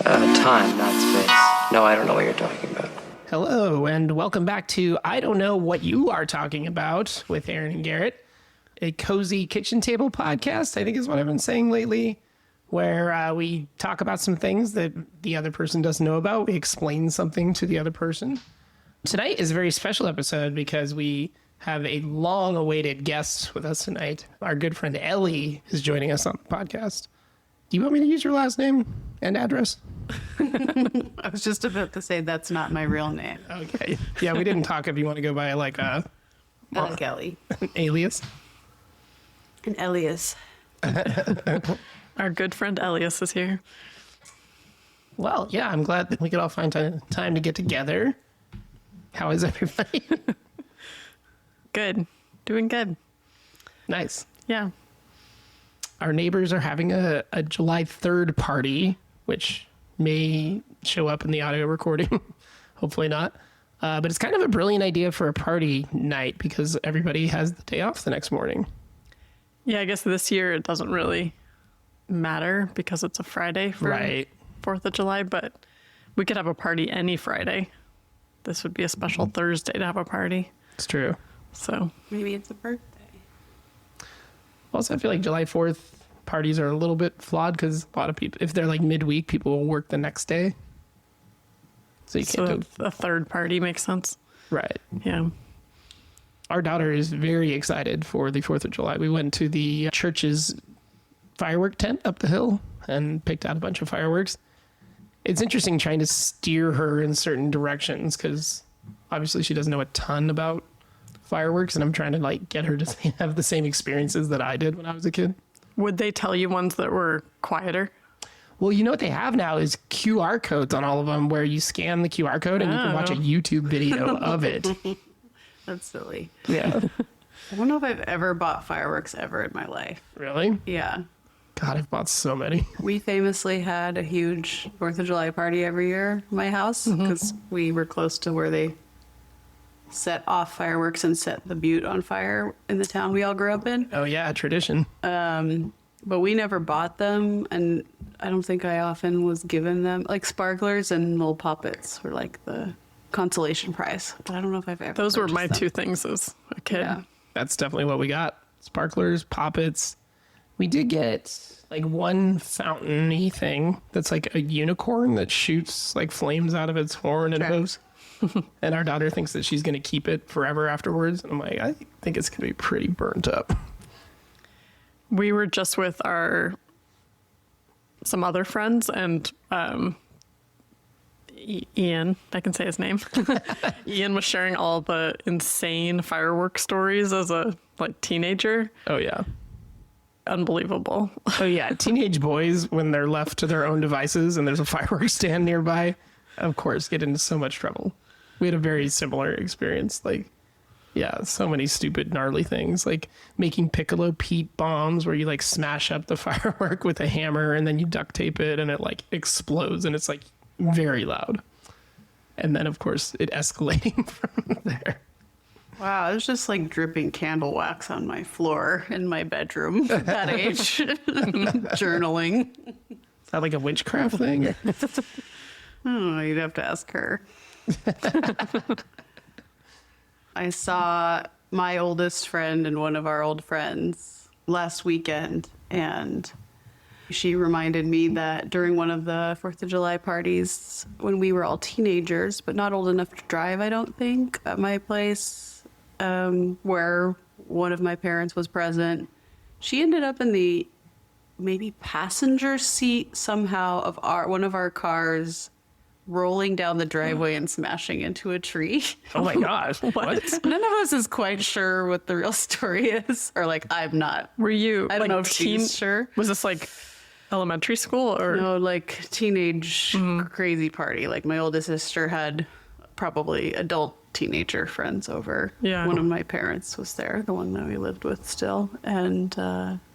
Time, not space. No, I don't know what you're talking about. Hello, and welcome back to I Don't Know What You Are Talking About with Erin and Garrett, a cozy kitchen table podcast, I think is what I've been saying lately, where we talk about some things that the other person doesn't know about. We explain something to the other person. Tonight is a very special episode because we have a long-awaited guest with us tonight. Our good friend Ellie is joining us on the podcast. Do you want me to use your last name and address? I was just about to say that's not my real name. Okay. Yeah, we didn't talk if you want to go by like a... I like Ellie. alias. An Elias. Our good friend Elias is here. Well, yeah, I'm glad that we could all find time to get together. How is everybody? Good. Doing good. Nice. Yeah. Our neighbors are having a July 3rd party, which may show up in the audio recording. Hopefully not. But it's kind of a brilliant idea for a party night because everybody has the day off the next morning. Yeah, I guess this year it doesn't really matter because it's a Friday for Right. 4th of July, but we could have a party any Friday. This would be a special Thursday to have a party. It's true. So Maybe it's a birthday. Also, I feel like July 4th parties are a little bit flawed because a lot of people, if they're like midweek, people will work the next day. So you can't do a third party makes sense. Right. Yeah. Our daughter is very excited for the 4th of July. We went to the church's firework tent up the hill and picked out a bunch of fireworks. It's interesting trying to steer her in certain directions because obviously she doesn't know a ton about fireworks, and I'm trying to like get her to have the same experiences that I did when I was a kid. Would they tell you ones that were quieter? Well, you know what they have now is QR codes on all of them where you scan the QR code and you can watch a YouTube video of it. That's silly. Yeah. I don't know if I've ever bought fireworks ever in my life. Really? Yeah. God, I've bought so many. We famously had a huge 4th of July party every year at my house because we were close to where they set off fireworks and set the butte on fire in the town we all grew up in. Oh yeah, tradition. But we never bought them, and I don't think I often was given them. Like sparklers and little poppets were like the consolation prize. But I don't know if I've ever. Those were my purchased them. two things as a kid. Yeah. That's definitely what we got. Sparklers, poppets. We did get like one fountain-y thing that's like a unicorn that shoots like flames out of its horn and hose. And our daughter thinks that she's going to keep it forever afterwards. And I'm like, I think it's going to be pretty burnt up. We were just with some other friends and Ian, I can say his name. Ian was sharing all the insane firework stories as a like teenager. Oh, yeah. Unbelievable. Oh, yeah. Teenage boys, when they're left to their own devices and there's a fireworks stand nearby, of course, get into so much trouble. We had a very similar experience. Like, yeah, so many stupid, gnarly things. Like making piccolo Pete bombs where you like smash up the firework with a hammer and then you duct tape it and it like explodes and it's like very loud. And then, of course, it escalating from there. Wow, I was just like dripping candle wax on my floor in my bedroom at that age. Journaling. Is that like a witchcraft thing? Oh, you'd have to ask her. I saw my oldest friend and one of our old friends last weekend, and she reminded me that during one of the 4th of July parties, when we were all teenagers, but not old enough to drive, I don't think, at my place, where one of my parents was present, she ended up in the maybe passenger seat somehow of one of our cars, rolling down the driveway and smashing into a tree. Oh my gosh. What? None of us is quite sure what the real story is, or like I'm not. Were you I don't like know if she's sure. Was this like elementary school or No, like teenage crazy party. Like my oldest sister had probably adult teenager friends over. Yeah. One of my parents was there, the one that we lived with still, and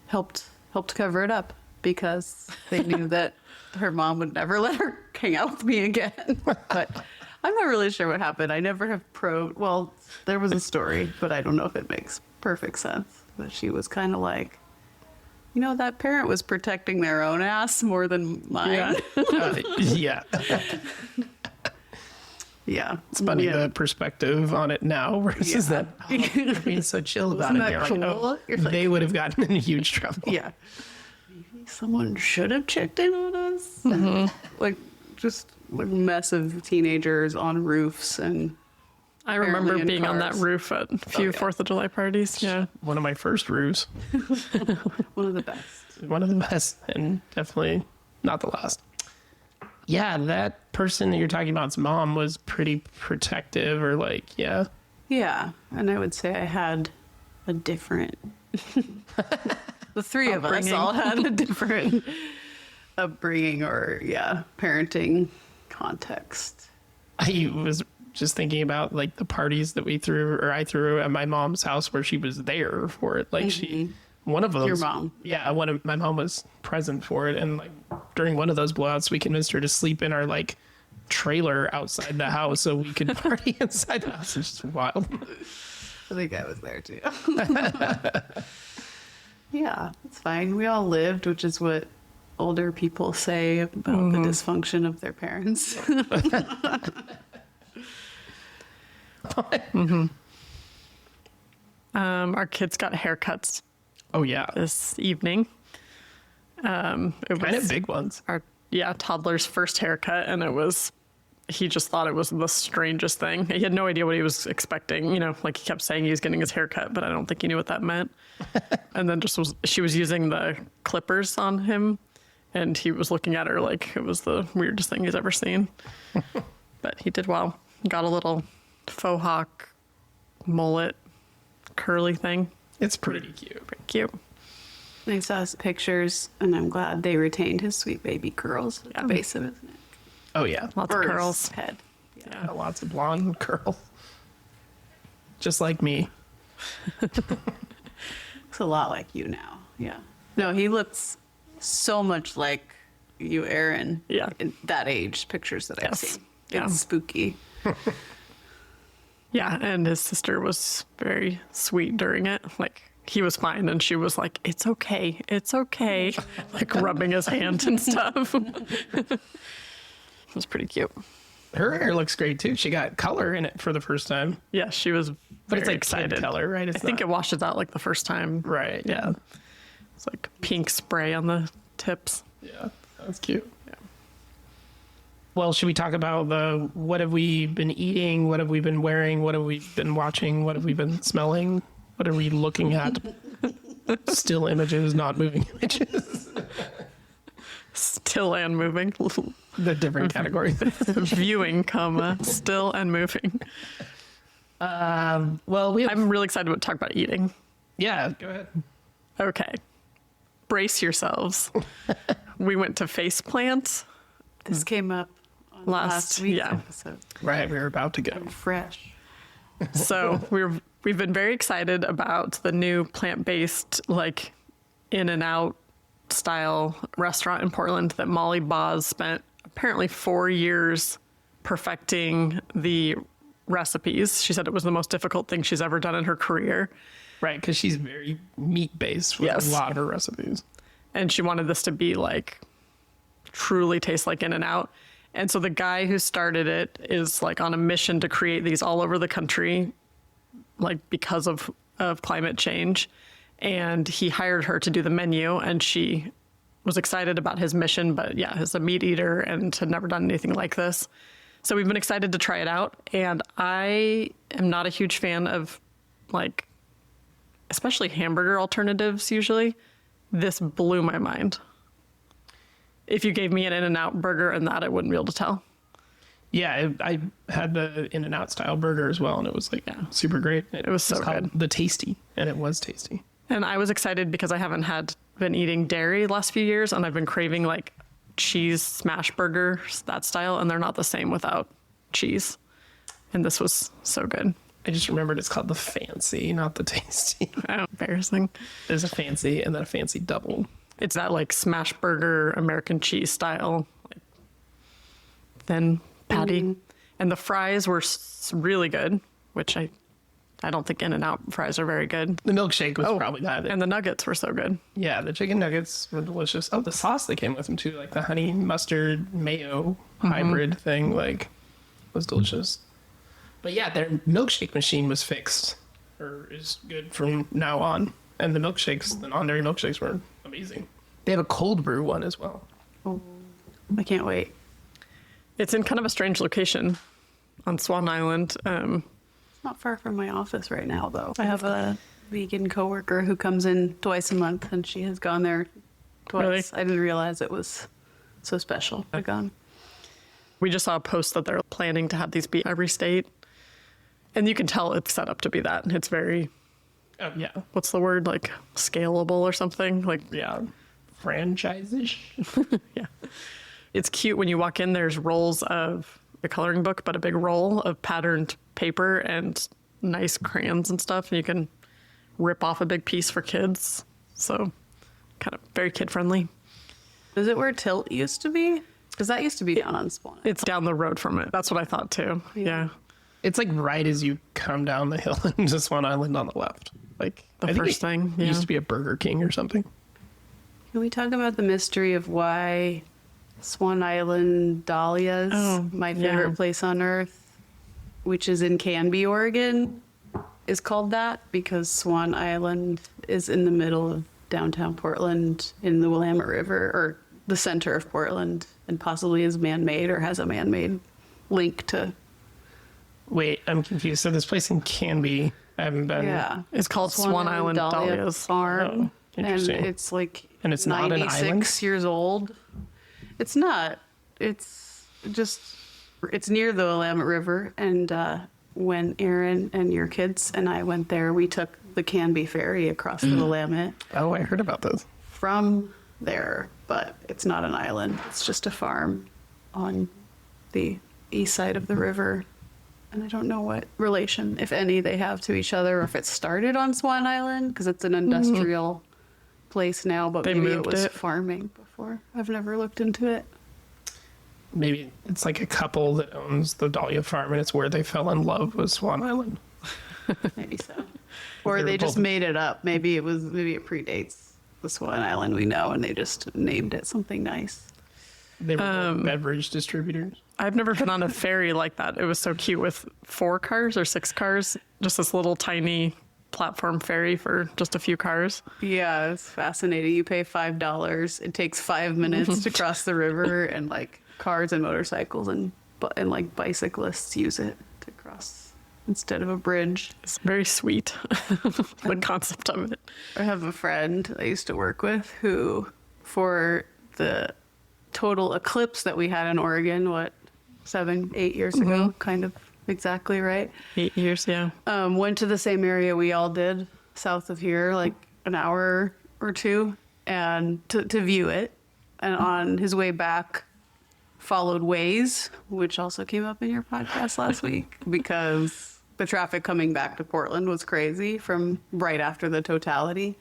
helped cover it up because they knew that her mom would never let her hang out with me again. But I'm not really sure what happened. I never have probed. Well, there was a story, but I don't know if it makes perfect sense. But she was kind of like, that parent was protecting their own ass more than mine. Yeah. Yeah. It's funny Yeah. the perspective on it now versus that. They're being so chill about Isn't it. that You're like, cool? oh, You're like- they would have gotten in huge trouble. Yeah. Maybe someone should have checked in on us. Like, just a mess of teenagers on roofs and I remember Apparently in being on that cars. roof at a few yeah. 4th of July parties. Yeah. One of my first roofs. one of the best. One of the best, and definitely not the last. Yeah, that person that you're talking about's mom was pretty protective, or like, yeah. Yeah. And I would say I had a different. The three of us Upbringing. all had a different upbringing or, parenting context. I was just thinking about like the parties that I threw at my mom's house where she was there for it. Like one of those. Your mom. Yeah, my mom was present for it, and like during one of those blowouts, we convinced her to sleep in our like trailer outside the house so we could party inside the house. It's just wild. I think I was there too. Yeah, it's fine. We all lived, which is what older people say about the dysfunction of their parents. Our kids got haircuts Oh yeah, this evening. It kind of big ones. our toddler's first haircut, and he just thought it was the strangest thing. He had no idea what he was expecting. Like he kept saying he was getting his haircut, but I don't think he knew what that meant. And then she was using the clippers on him, and he was looking at her like it was the weirdest thing he's ever seen. But he did well. Got a little faux hawk mullet curly thing. It's pretty cute. Pretty cute. I saw his pictures, and I'm glad they retained his sweet baby curls at the base of his neck. Oh yeah, Lots Or of his curls. head. yeah, lots of blonde curls, just like me. Looks a lot like you now. Yeah. No, he looks so much like you, Erin. Yeah. In that age, pictures that I've Yes. seen. Yeah. It's spooky. Yeah, and his sister was very sweet during it. Like, he was fine, and she was like, it's okay, like rubbing his hand and stuff. It was pretty cute. Her hair looks great too. She got color in it for the first time, Yeah, she was but it's very like excited. kid color, right? I think it washes out like the first time. right. Yeah. It's like pink spray on the tips. Yeah, that's cute. Yeah. Well, should we talk about what have we been eating? What have we been wearing? What have we been watching? What have we been smelling? What are we looking at? Still images, not moving images. Still and moving. The different categories. Viewing, still and moving. Well, I'm really excited to talk about eating. yeah, go ahead. Okay. Brace yourselves. We went to Faceplant. This came up on Last- last week's yeah. episode. Right, we were about to go. Fresh. So we've been very excited about the new plant-based, like in and out style restaurant in Portland that Molly Boz spent apparently 4 years perfecting the recipes. She said it was the most difficult thing she's ever done in her career. Right, because she's very meat based with Yes. a lot of her recipes. And she wanted this to be like truly taste like In and Out. And so the guy who started it is like on a mission to create these all over the country, like because of climate change. And he hired her to do the menu, and she was excited about his mission, but yeah, is a meat eater and had never done anything like this. So we've been excited to try it out. And I am not a huge fan of like, especially hamburger alternatives usually. This blew my mind. If you gave me an In-N-Out burger and that, I wouldn't be able to tell. Yeah, I had the In-N-Out style burger as well, and it was like super great. It was so called good. The Tasty, and it was tasty. And I was excited because I haven't been eating dairy the last few years, and I've been craving like cheese smash burgers, that style, and they're not the same without cheese. And this was so good. I just remembered it's called the Fancy, not the Tasty. Oh, embarrassing. There's a Fancy and then a Fancy double. It's that like smash burger American cheese style, like thin patty. And the fries were really good, which I I don't think In-N-Out fries are very good. The milkshake was probably that. And the nuggets were so good. Yeah, the chicken nuggets were delicious. Oh, the sauce that came with them too, like the honey mustard mayo hybrid thing, like was delicious. But yeah, their milkshake machine was fixed, or is good from now on. And the milkshakes, the non-dairy milkshakes were amazing. They have a cold brew one as well. Oh, I can't wait. It's in kind of a strange location on Swan Island. It's not far from my office right now, though. I have a vegan coworker who comes in twice a month, and she has gone there twice. Really? I didn't realize it was so special. I've gone. We just saw a post that they're planning to have these be every state. And you can tell it's set up to be that. It's very, Oh, yeah. what's the word? Like scalable or something? Like, Yeah. Franchise-ish. yeah. It's cute when you walk in, there's rolls of the coloring book, but a big roll of patterned paper and nice crayons and stuff. And you can rip off a big piece for kids. So kind of very kid friendly. Is it where Tilt used to be? Because that used to be down on Swan. It's down the road from it. That's what I thought too. Yeah. It's like right as you come down the hill into Swan Island on the left. Like The I think first thing, It yeah. used to be a Burger King or something. Can we talk about the mystery of why Swan Island Dahlias, Oh, my favorite yeah. place on earth, which is in Canby, Oregon, is called that? Because Swan Island is in the middle of downtown Portland in the Willamette River, or the center of Portland, and possibly is man-made or has a man-made link to. Wait, I'm confused. So this place in Canby, I haven't been. Yeah. It's called Swan Island Dahlia Dahlias. Farm. Oh, and interesting. it's like And it's not an 96 island? years old. It's not. It's just, it's near the Willamette River. And when Erin and your kids and I went there, we took the Canby ferry across the Willamette Oh, I heard about this. from there. But it's not an island. It's just a farm on the east side of the river. And I don't know what relation, if any, they have to each other, or if it started on Swan Island, because it's an industrial place now, but They maybe it moved was it. farming before. I've never looked into it. Maybe it's like a couple that owns the Dahlia Farm, and it's where they fell in love with Swan Island. Maybe so. Or They they were just both- made it up. Maybe it predates the Swan Island we know, and they just named it something nice. They were both beverage distributors. I've never been on a ferry like that. It was so cute with 4 cars or 6 cars, just this little tiny platform ferry for just a few cars. Yeah, it's fascinating. You pay $5. It takes 5 minutes to cross the river, and like cars and motorcycles and like bicyclists use it to cross instead of a bridge. It's very sweet, the concept of it. I have a friend I used to work with who, for the total eclipse that we had in Oregon, 7-8 years ago, kind of exactly right, 8 years, yeah. went to the same area we all did, south of here, like an hour or two, and to view it. And on his way back, followed Waze, which also came up in your podcast last week, because the traffic coming back to Portland was crazy from right after the totality.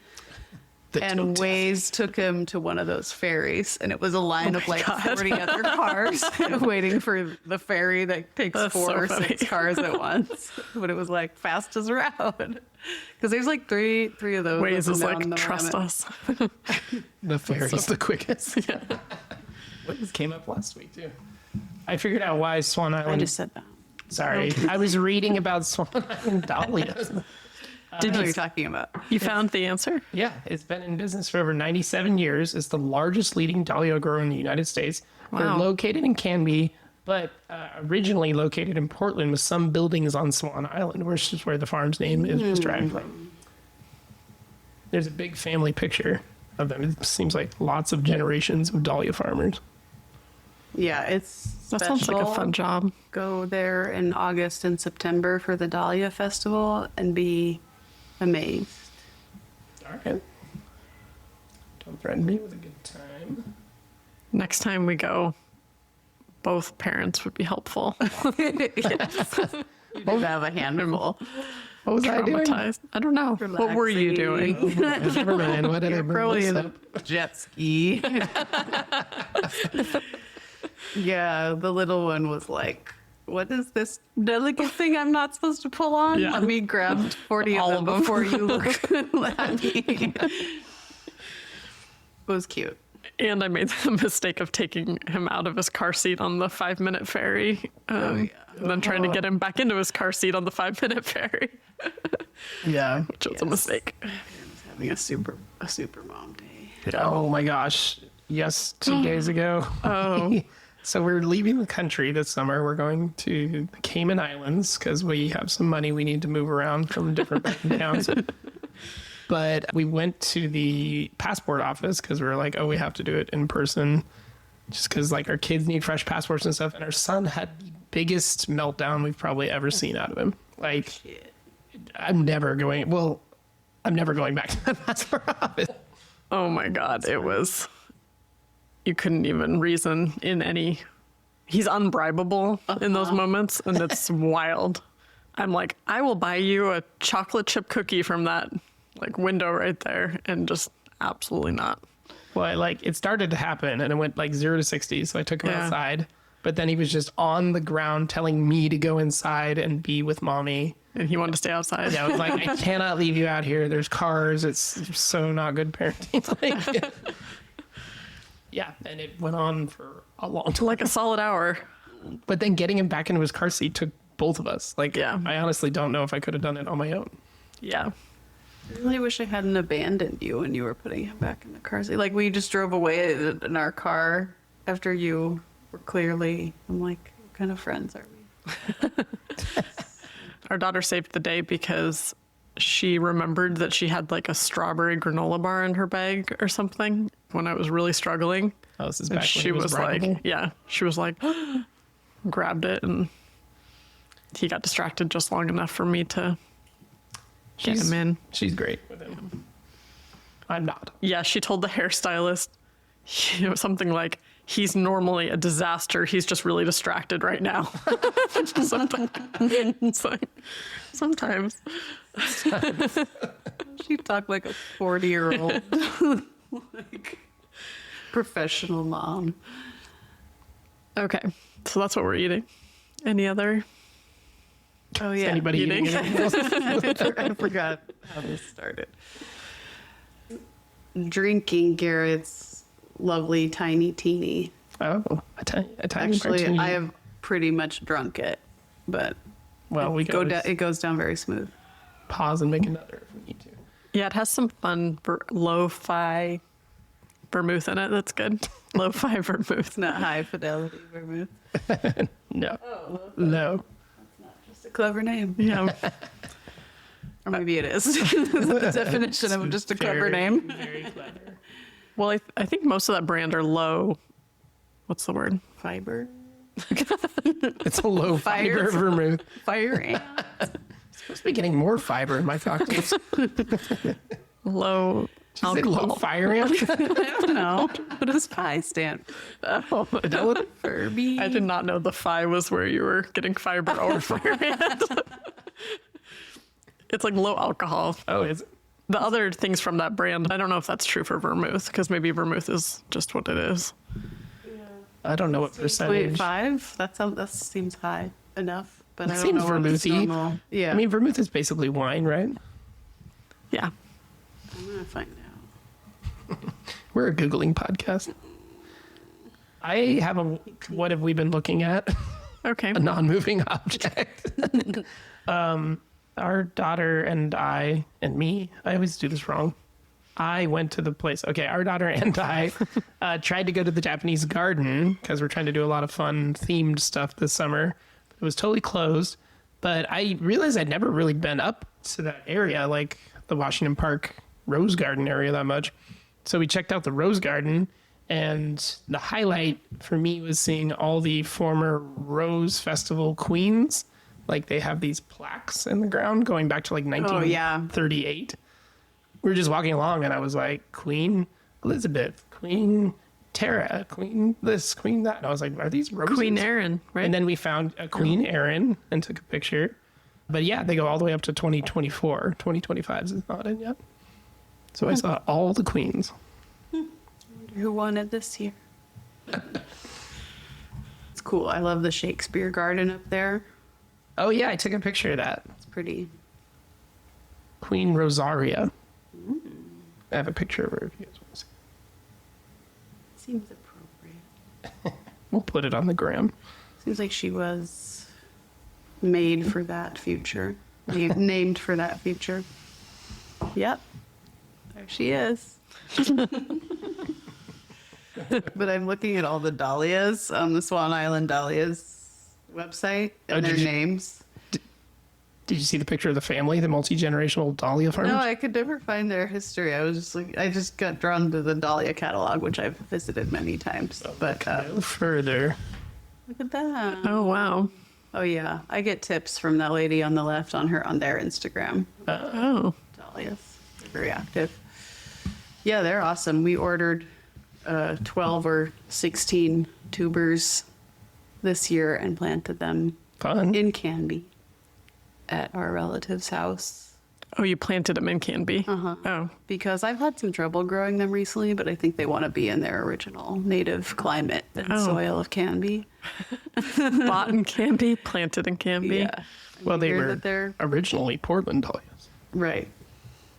And Waze took him to one of those ferries, and it was a line of like 40 other cars waiting for the ferry that takes That's 4 so or funny. 6 cars at once. But it was like fastest route, because there's like three of those. Waze up and is down like, the trust Willamette. us. The ferry's the quickest. What came up last week too? I figured out why Swan I Island. just said that. Sorry, I was reading about Swan Island Dahlias. Did know what you're talking about? You found the answer? Yeah, it's been in business for over 97 years. It's the largest leading dahlia grower in the United States. They're Wow. located in Canby, but originally located in Portland with some buildings on Swan Island, which is where the farm's name is derived from. There's a big family picture of them. It seems like lots of generations of dahlia farmers. Yeah, it's That sounds like a special. fun job. Go there in August and September for the Dahlia Festival and be amazed. All right. Don't threaten me with a good time. Next time we go, both parents would be helpful. You have a handful. What was I doing? Traumatized. I don't know. What were you doing? Never mind. What did I bring Probably this in up? a jet ski. Yeah, the little one was like, what is this delicate thing I'm not supposed to pull on? Yeah. Let me grab 40 All of of them them. before you look at me. It was cute. And I made the mistake of taking him out of his car seat on the 5-minute ferry. And then trying to get him back into his car seat on the 5-minute ferry, Yeah. which was a mistake. Having a super mom day. Oh my gosh. Yes, 2 days ago. Oh. So we're leaving the country this summer. We're going to the Cayman Islands because we have some money we need to move around from different towns. But we went to the passport office because we were like, oh, we have to do it in person just because like our kids need fresh passports and stuff. And our son had the biggest meltdown we've probably ever seen out of him. Like, I'm never going back to the passport office. Oh my God. It was, you couldn't even reason in any, he's unbribable in those moments. And it's wild. I'm like, I will buy you a chocolate chip cookie from that like window right there. And just absolutely not. Well, like it started to happen and it went like 0 to 60. So I took him Yeah. outside, but then he was just on the ground telling me to go inside and be with mommy. And he wanted to stay outside. Yeah, I was like, I cannot leave you out here. There's cars. It's so not good parenting. Like, yeah, and it went on for a long time. Like a solid hour. But then getting him back into his car seat took both of us. Like, Yeah. I honestly don't know if I could have done it on my own. Yeah. I really wish I hadn't abandoned you when you were putting him back in the car seat. Like we just drove away in our car after you were clearly. I'm like, what kind of friends are we? Our daughter saved the day because she remembered that she had like a strawberry granola bar in her bag or something when I was really struggling. Oh, this is And back when she he was like, rideable. yeah, she was like, grabbed it, and he got distracted just long enough for me to get him in. She's great with him. I'm not. Yeah, she told the hairstylist, something like, he's normally a disaster. He's just really distracted right now. It's like, sometimes. She talked like a 40-year-old, like professional mom. Okay, so that's what we're eating. Any other? Oh Is yeah, anybody eating? eating anything else? I forgot how this started. Drinking Garrett's lovely tiny teeny. Oh, a tiny Actually, martini. I have pretty much drunk it, but Well, we go it goes down very smooth. pause and make another if we need to. Yeah, it has some fun lo-fi vermouth in it. That's good. Lo-fi vermouth. It's not high fidelity vermouth. No. No. It's a clever name. Yeah. Or maybe it is. The definition of just a clever name. Very clever. Well, I think most of that brand are low. What's the word? Fiber. It's a low fiber Fire. vermouth. Fire ant. Supposed to be getting more fiber in my cocktails. Low Is it low alcohol. fire ant? I don't know. What does pie stand Oh, for? Furby. I did not know the phi was where you were getting fiber or fire ant. It's like low alcohol. Oh, is it? The other things from that brand, I don't know if that's true for vermouth, because maybe vermouth is just what it is. I don't know what percentage. 0.5? That seems high enough. But It I don't seems know what is vermouthy. normal. Yeah. I mean, vermouth is basically wine, right? Yeah. I'm gonna find out. We're a Googling podcast. I have a what have we been looking at? Okay. A non-moving object. Our daughter and I, and me, I always do this wrong. I went to the place. Okay, our daughter and I tried to go to the Japanese garden because we're trying to do a lot of fun themed stuff this summer. It was totally closed, but I realized I'd never really been up to that area, like the Washington Park Rose Garden area that much. So we checked out the Rose Garden, and the highlight for me was seeing all the former Rose Festival queens. Like they have these plaques in the ground going back to like 1938. We were just walking along and I was like, Queen Elizabeth, Queen Tara, Queen this, Queen that. And I was like, are these roses? Queen Erin, right? And then we found a Queen Erin and took a picture. But yeah, they go all the way up to 2024. 2025 is not in yet. So I saw all the queens. Who won it this year? It's cool. I love the Shakespeare garden up there. Oh, yeah, I took a picture of that. It's pretty. Queen Rosaria. I have a picture of her if you guys want to see. Seems appropriate. We'll put it on the gram. Seems like she was made for that future. Named for that future. Yep. There she is. But I'm looking at all the dahlias on the Swan Island Dahlias website and their names. Did you see the picture of the family, the multi-generational dahlia farmers? No, I could never find their history. I was just like, I just got drawn to the dahlia catalog, which I've visited many times. But No further. look at that. Oh, wow. Oh yeah, I get tips from that lady on the left on their Instagram. Oh. Dahlias, they're very active. Yeah, they're awesome. We ordered 12 or 16 tubers this year and planted them Fun. in Canby at our relative's house. Oh, you planted them in Canby? Uh-huh. Oh. Because I've had some trouble growing them recently, but I think they want to be in their original native climate and soil of Canby. Bought in Canby, planted in Canby. Yeah. Well, they Hear were that they're originally Portland dahlias. right.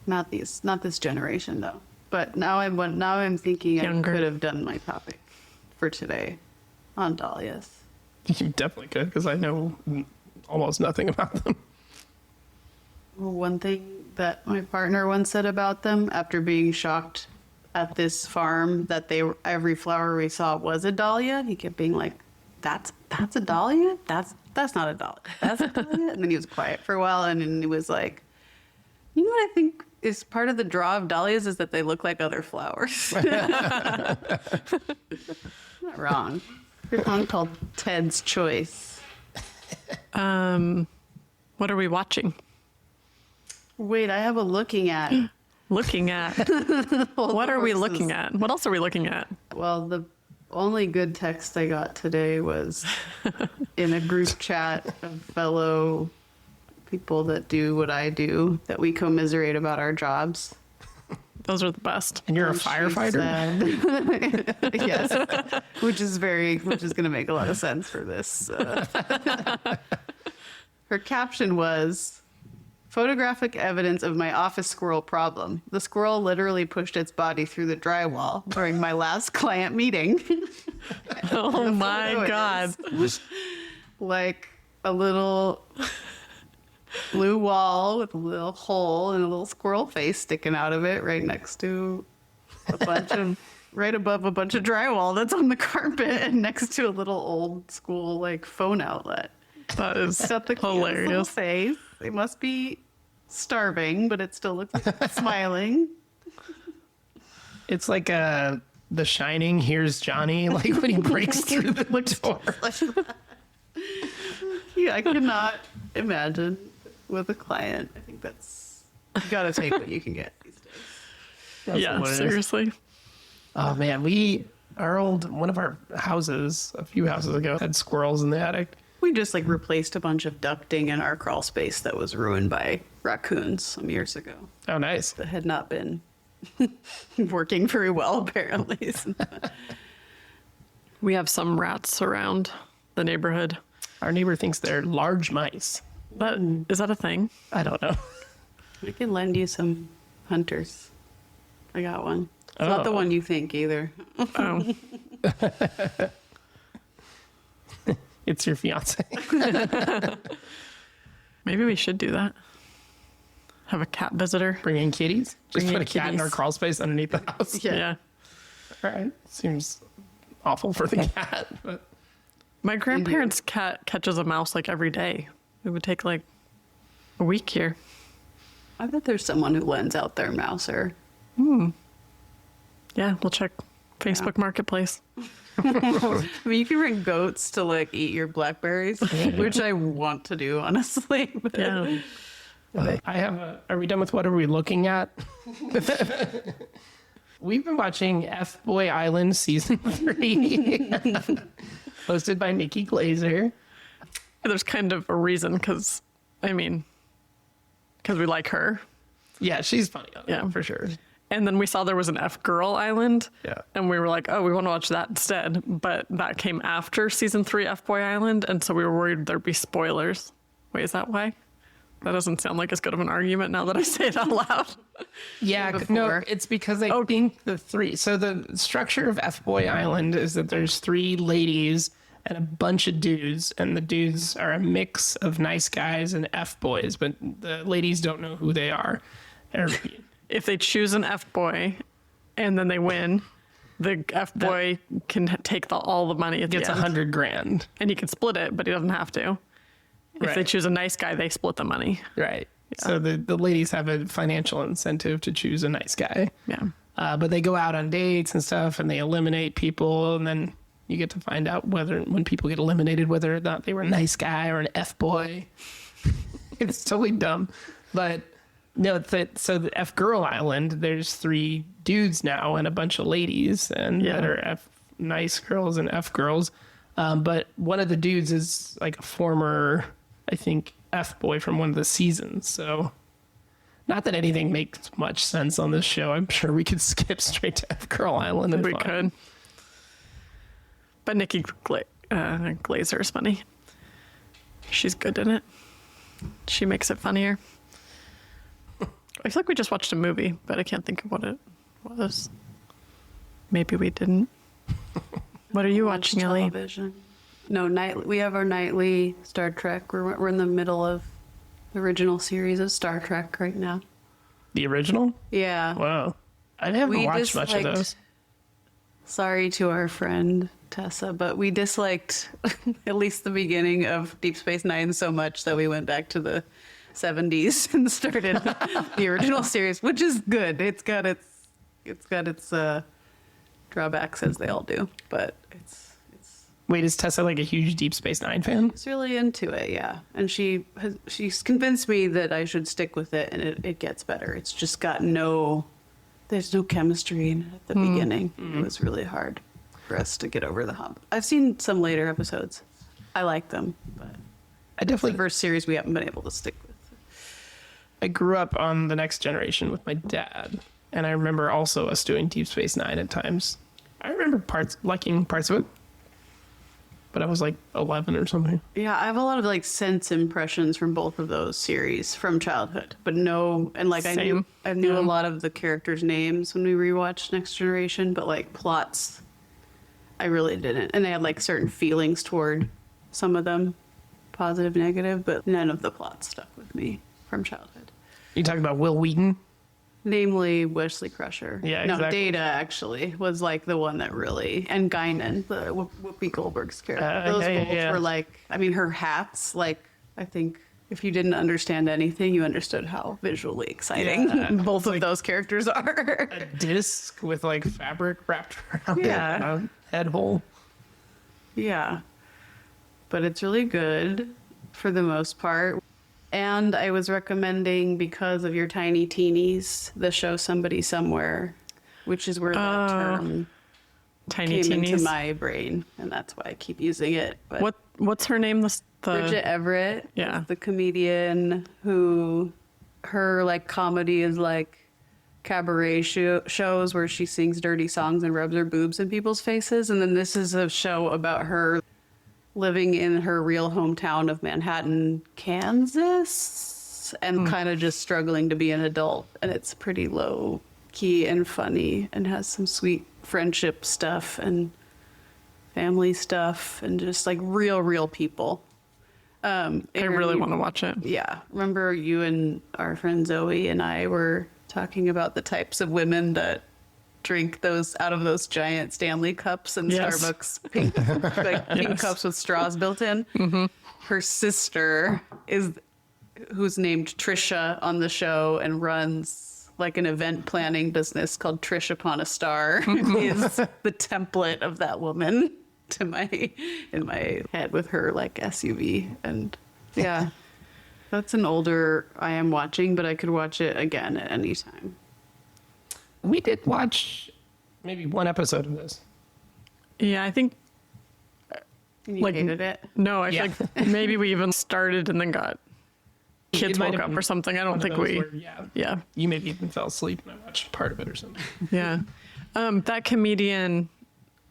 Not this generation though. But now I'm thinking Younger. I could have done my topic for today on dahlias. You definitely could, because I know almost nothing about them. Well, one thing that my partner once said about them after being shocked at this farm that every flower we saw was a dahlia, he kept being like, "That's a dahlia? That's not a dahlia. That's a dahlia." And then he was quiet for a while, and then he was like, "You know what I think is part of the draw of dahlias is that they look like other flowers." Not wrong. There's one called Ted's Choice. What are we watching? Wait, I have a looking at. Looking at? What are we looking at? What else are we looking at? Well, the only good text I got today was in a group chat of fellow people that do what I do, that we commiserate about our jobs. Those are the best. And you're a And she firefighter? said- yes, which is going to make a lot of sense for this. Her caption was, "Photographic evidence of my office squirrel problem. The squirrel literally pushed its body through the drywall during my last client meeting." Oh my photo God. is like a little blue wall with a little hole and a little squirrel face sticking out of it right next to right above a bunch of drywall that's on the carpet and next to a little old school like phone outlet. That is It's got the cutest little hilarious. face. It must be starving, but it still looks like it's smiling. It's like The Shining, here's Johnny, like when he breaks through the door. Yeah, I could not imagine with a client. I think you gotta take what you can get these days. That's Yeah, what it is. seriously. Oh man, one of our houses, a few houses ago, had squirrels in the attic. We just like replaced a bunch of ducting in our crawl space that was ruined by raccoons some years ago. Oh, nice. That had not been working very well, apparently. We have some rats around the neighborhood. Our neighbor thinks they're large mice. Is that a thing? I don't know. I can lend you some hunters. I got one. It's not the Oh. one you think either. Oh, It's your fiance. maybe we should do that. Have a cat visitor. Bring in kitties. Just Bring in put a cat in our kitties. crawl space underneath the house. Yeah. All right. Seems awful for the cat, but My grandparents' cat catches a mouse like every day. It would take like a week here. I bet there's someone who lends out their mouser. Yeah, we'll check Facebook Marketplace. I mean, you can bring goats to like eat your blackberries, which I want to do, honestly. But Yeah. I have are we done with what are we looking at? We've been watching F Boy Island season 3, hosted by Nikki Glazer. There's kind of a reason because we like her. Yeah, she's funny on it, Yeah. for sure. And then we saw there was an F Girl Island. Yeah. And we were like, oh, we want to watch that instead. But that came after season 3 F Boy Island. And so we were worried there'd be spoilers. Wait, is that why? That doesn't sound like as good of an argument now that I say it out loud. Yeah, no, it's because I think so the structure of F Boy Island is that there's 3 ladies and a bunch of dudes, and the dudes are a mix of nice guys and F boys, but the ladies don't know who they are. If they choose an F boy and then they win, the F boy can take all the money at the Gets end. $100,000. And he can split it, but he doesn't have to. If they choose a nice guy, they split the money. Right. Yeah. So the ladies have a financial incentive to choose a nice guy. Yeah. But they go out on dates and stuff, and they eliminate people, and then you get to find out when people get eliminated, whether or not they were a nice guy or an F boy. It's totally dumb. But no, so the F Girl Island, there's 3 dudes now and a bunch of ladies, and that are nice girls and F girls. But one of the dudes is like a former, I think, F boy from one of the seasons. So not that anything makes much sense on this show. I'm sure we could skip straight to F Girl Island. We could. But Nikki Glazer is funny. She's good in it. She makes it funnier. I feel like we just watched a movie, but I can't think of what it was. Maybe we didn't. What are you watching, Ellie? Television. No, we have our nightly Star Trek. We're in the middle of the original series of Star Trek right now. The original? Yeah. Wow. I haven't watched much of those. Sorry to our friend Tessa, but we disliked at least the beginning of Deep Space Nine so much that we went back to the 70s and started the original series, which is good. It's got its drawbacks, as they all do, but it's Wait, is Tessa like a huge Deep Space Nine fan? She's really into it, yeah. And she's convinced me that I should stick with it, and it gets better. It's just got there's no chemistry in it at the beginning. It was really hard for us to get over the hump. I've seen some later episodes. I like them, but I definitely the first series we haven't been able to stick with. I grew up on The Next Generation with my dad, and I remember also us doing Deep Space Nine at times. I remember liking parts of it, but I was like 11 or something. Yeah, I have a lot of like sense impressions from both of those series from childhood, but Same. I knew a lot of the characters' names when we rewatched Next Generation, but like plots, I really didn't. And they had like certain feelings toward some of them, positive, negative, but none of the plots stuck with me from childhood. You talking about Will Wheaton? Namely, Wesley Crusher. Yeah, no, exactly. Data actually was like the one that really, and Guinan, the Whoopi Goldberg's character. Those both were like, I mean, her hats. Like, I think if you didn't understand anything, you understood how visually exciting both of those characters are. A disc with like fabric wrapped around Yeah. it, head hole. Yeah, but it's really good for the most part. And I was recommending, because of your tiny teenies, the show Somebody Somewhere, which is where the term Tiny came teenies. into my brain, and that's why I keep using it. But What's her name? Bridget Everett, Yeah. is the comedian who, her like comedy is like cabaret shows where she sings dirty songs and rubs her boobs in people's faces, and then this is a show about her living in her real hometown of Manhattan, Kansas, and kind of just struggling to be an adult. And it's pretty low key and funny and has some sweet friendship stuff and family stuff and just like real people. I really want to watch it. Yeah. Remember you and our friend Zoe and I were talking about the types of women that drink those out of those giant Stanley cups and Yes. Starbucks pink cups with straws built in. Mm-hmm. Her sister who's named Trisha on the show and runs like an event planning business called Trish Upon a Star is the template of that woman in my head with her like SUV. And yeah, that's an older I am watching, but I could watch it again at any time. We did watch maybe one episode of this. Yeah, I think. And you hated it? No, I Yeah. feel like maybe we even started and then got kids might woke have up been or something. I don't one of think those we. where, yeah. Yeah. You maybe even fell asleep and I watched part of it or something. Yeah. That comedian,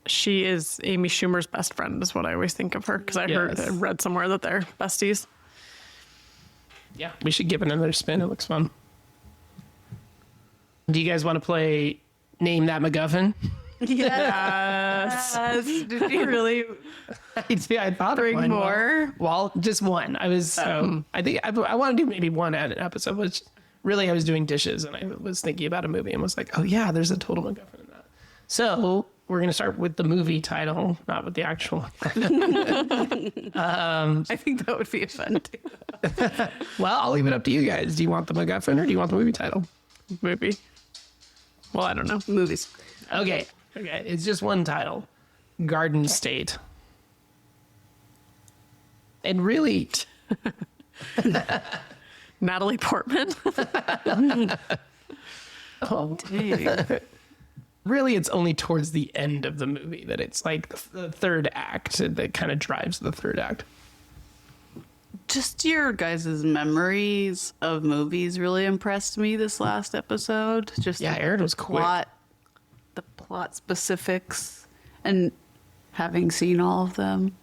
she is Amy Schumer's best friend, is what I always think of her, because I Yes. read somewhere that they're besties. Yeah, we should give it another spin. It looks fun. Do you guys want to play Name That MacGuffin? Yes. Did you really I thought of bring one. more? Well, just one. I was. I think I want to do maybe one at an episode. Which really, I was doing dishes and I was thinking about a movie and was like, oh yeah, there's a total MacGuffin in that. So we're gonna start with the movie title, not with the actual. I think that would be fun too. Well, I'll leave it up to you guys. Do you want the MacGuffin or do you want the movie title? Movie. Well, I don't know. Movies. Okay. It's just one title, Garden State. And really, Natalie Portman. really, it's only towards the end of the movie that it's like the third act that kind of drives the third act. Just your guys' memories of movies really impressed me this last episode. Just Yeah, Erin was quick. the plot specifics, and having seen all of them.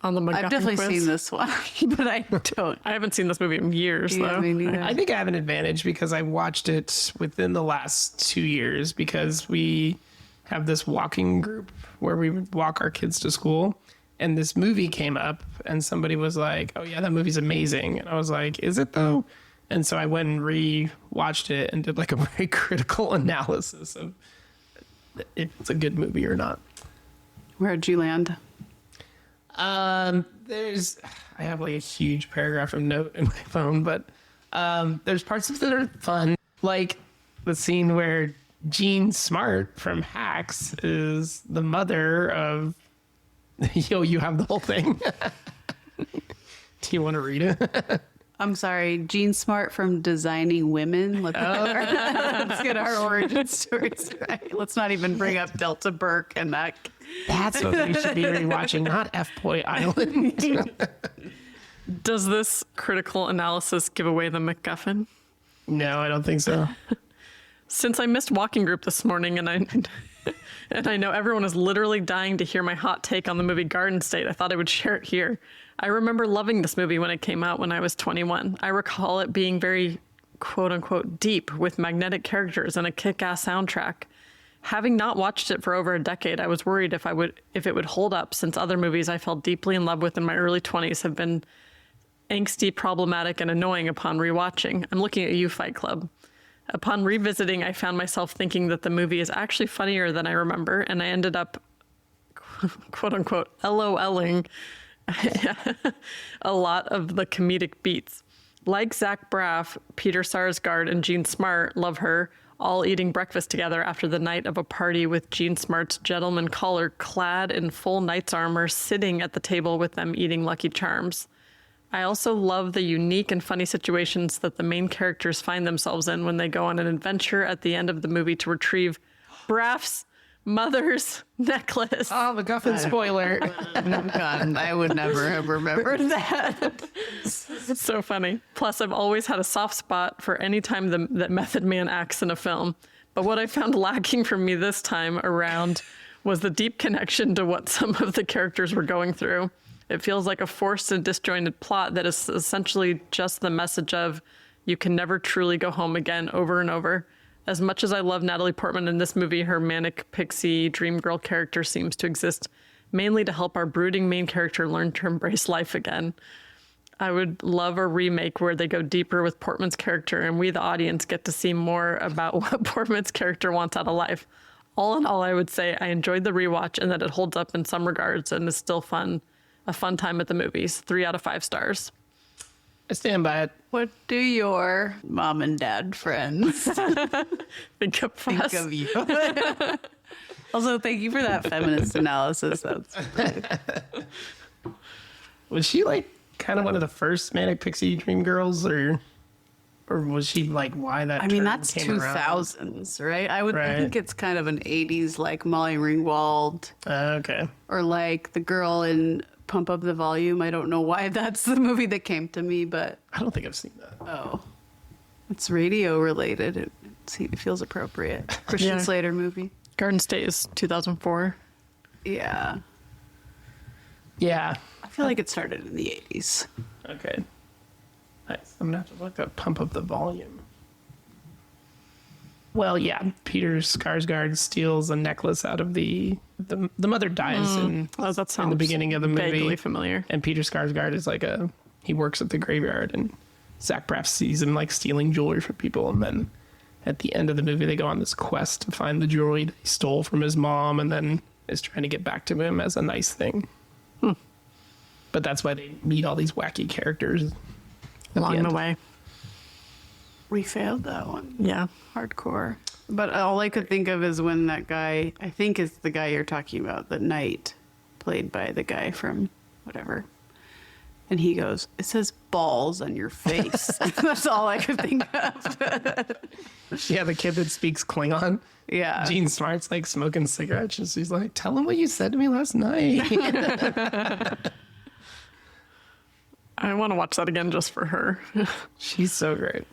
On the MacGuffin I've definitely quiz. seen this one, but I don't. I haven't seen this movie in years, Yeah, though. me neither. I think I have an advantage because I watched it within the last 2 years because we have this walking group where we walk our kids to school. And this movie came up and somebody was like, oh yeah, that movie's amazing. And I was like, is it though? And so I went and re-watched it and did like a very critical analysis of if it's a good movie or not. Where'd you land? I have like a huge paragraph of note in my phone, but there's parts of it that are fun. Like the scene where Jean Smart from Hacks is the mother of, you have the whole thing. Do you want to read it? I'm sorry, Jean Smart from Designing Women. Let's get our origin stories right. Let's not even bring up Delta Burke and that. That's what we should be rewatching, not F-Boy Island. Does this critical analysis give away the MacGuffin? No, I don't think so. Since I missed walking group this morning and I know everyone is literally dying to hear my hot take on the movie Garden State, I thought I would share it here. I remember loving this movie when it came out when I was 21. I recall it being very quote unquote deep with magnetic characters and a kick-ass soundtrack. Having not watched it for over a decade, I was worried if it would hold up, since other movies I fell deeply in love with in my early 20s have been angsty, problematic, and annoying upon rewatching. I'm looking at you, Fight Club. Upon revisiting, I found myself thinking that the movie is actually funnier than I remember, and I ended up, quote unquote, LOLing a lot of the comedic beats. Like Zach Braff, Peter Sarsgaard, and Jean Smart, love her, all eating breakfast together after the night of a party with Jean Smart's gentleman caller clad in full knight's armor sitting at the table with them eating Lucky Charms. I also love the unique and funny situations that the main characters find themselves in when they go on an adventure at the end of the movie to retrieve Braff's mother's necklace. Oh, MacGuffin spoiler. God, I would never have remembered that. It's so funny. Plus, I've always had a soft spot for any time that Method Man acts in a film. But what I found lacking for me this time around was the deep connection to what some of the characters were going through. It feels like a forced and disjointed plot that is essentially just the message of you can never truly go home again over and over. As much as I love Natalie Portman in this movie, her manic pixie dream girl character seems to exist mainly to help our brooding main character learn to embrace life again. I would love a remake where they go deeper with Portman's character and we, the audience, get to see more about what Portman's character wants out of life. All in all, I would say I enjoyed the rewatch and that it holds up in some regards and is still fun. A fun time at the movies. 3 out of 5 stars. I stand by it. What do your mom and dad friends Think of us. think of you? Also, thank you for that feminist analysis. That's Was she like kind of one of the first manic pixie dream girls, or was she like why that? I mean, term that's came 2000s, right? I Right. think it's kind of an 80s, like Molly Ringwald, around? Okay. or like the girl in Pump Up the Volume. I don't know why that's the movie that came to me, but I don't think I've seen that. oh, it's radio related. It feels appropriate. Christian Yeah. Slater movie. Garden State is 2004. Yeah. Yeah. I feel like it started in the 80s. Okay. Nice. I'm gonna have to look up Pump Up the Volume. Well, yeah, Peter Skarsgård steals a necklace out of the mother dies That sounds in the beginning of the movie. vaguely familiar. And Peter Skarsgård is like he works at the graveyard, and Zach Braff sees him like stealing jewelry from people, and then at the end of the movie they go on this quest to find the jewelry that he stole from his mom, and then is trying to get back to him as a nice thing. But that's why they meet all these wacky characters Along the end. way. We failed that one. Yeah. Hardcore. But all I could think of is when that guy, I think is the guy you're talking about, the knight, played by the guy from whatever. And he goes, "It says balls on your face." That's all I could think of. Yeah, the kid that speaks Klingon. Yeah. Gene Smart's like smoking cigarettes, and she's like, "Tell him what you said to me last night." I want to watch that again just for her. She's so great.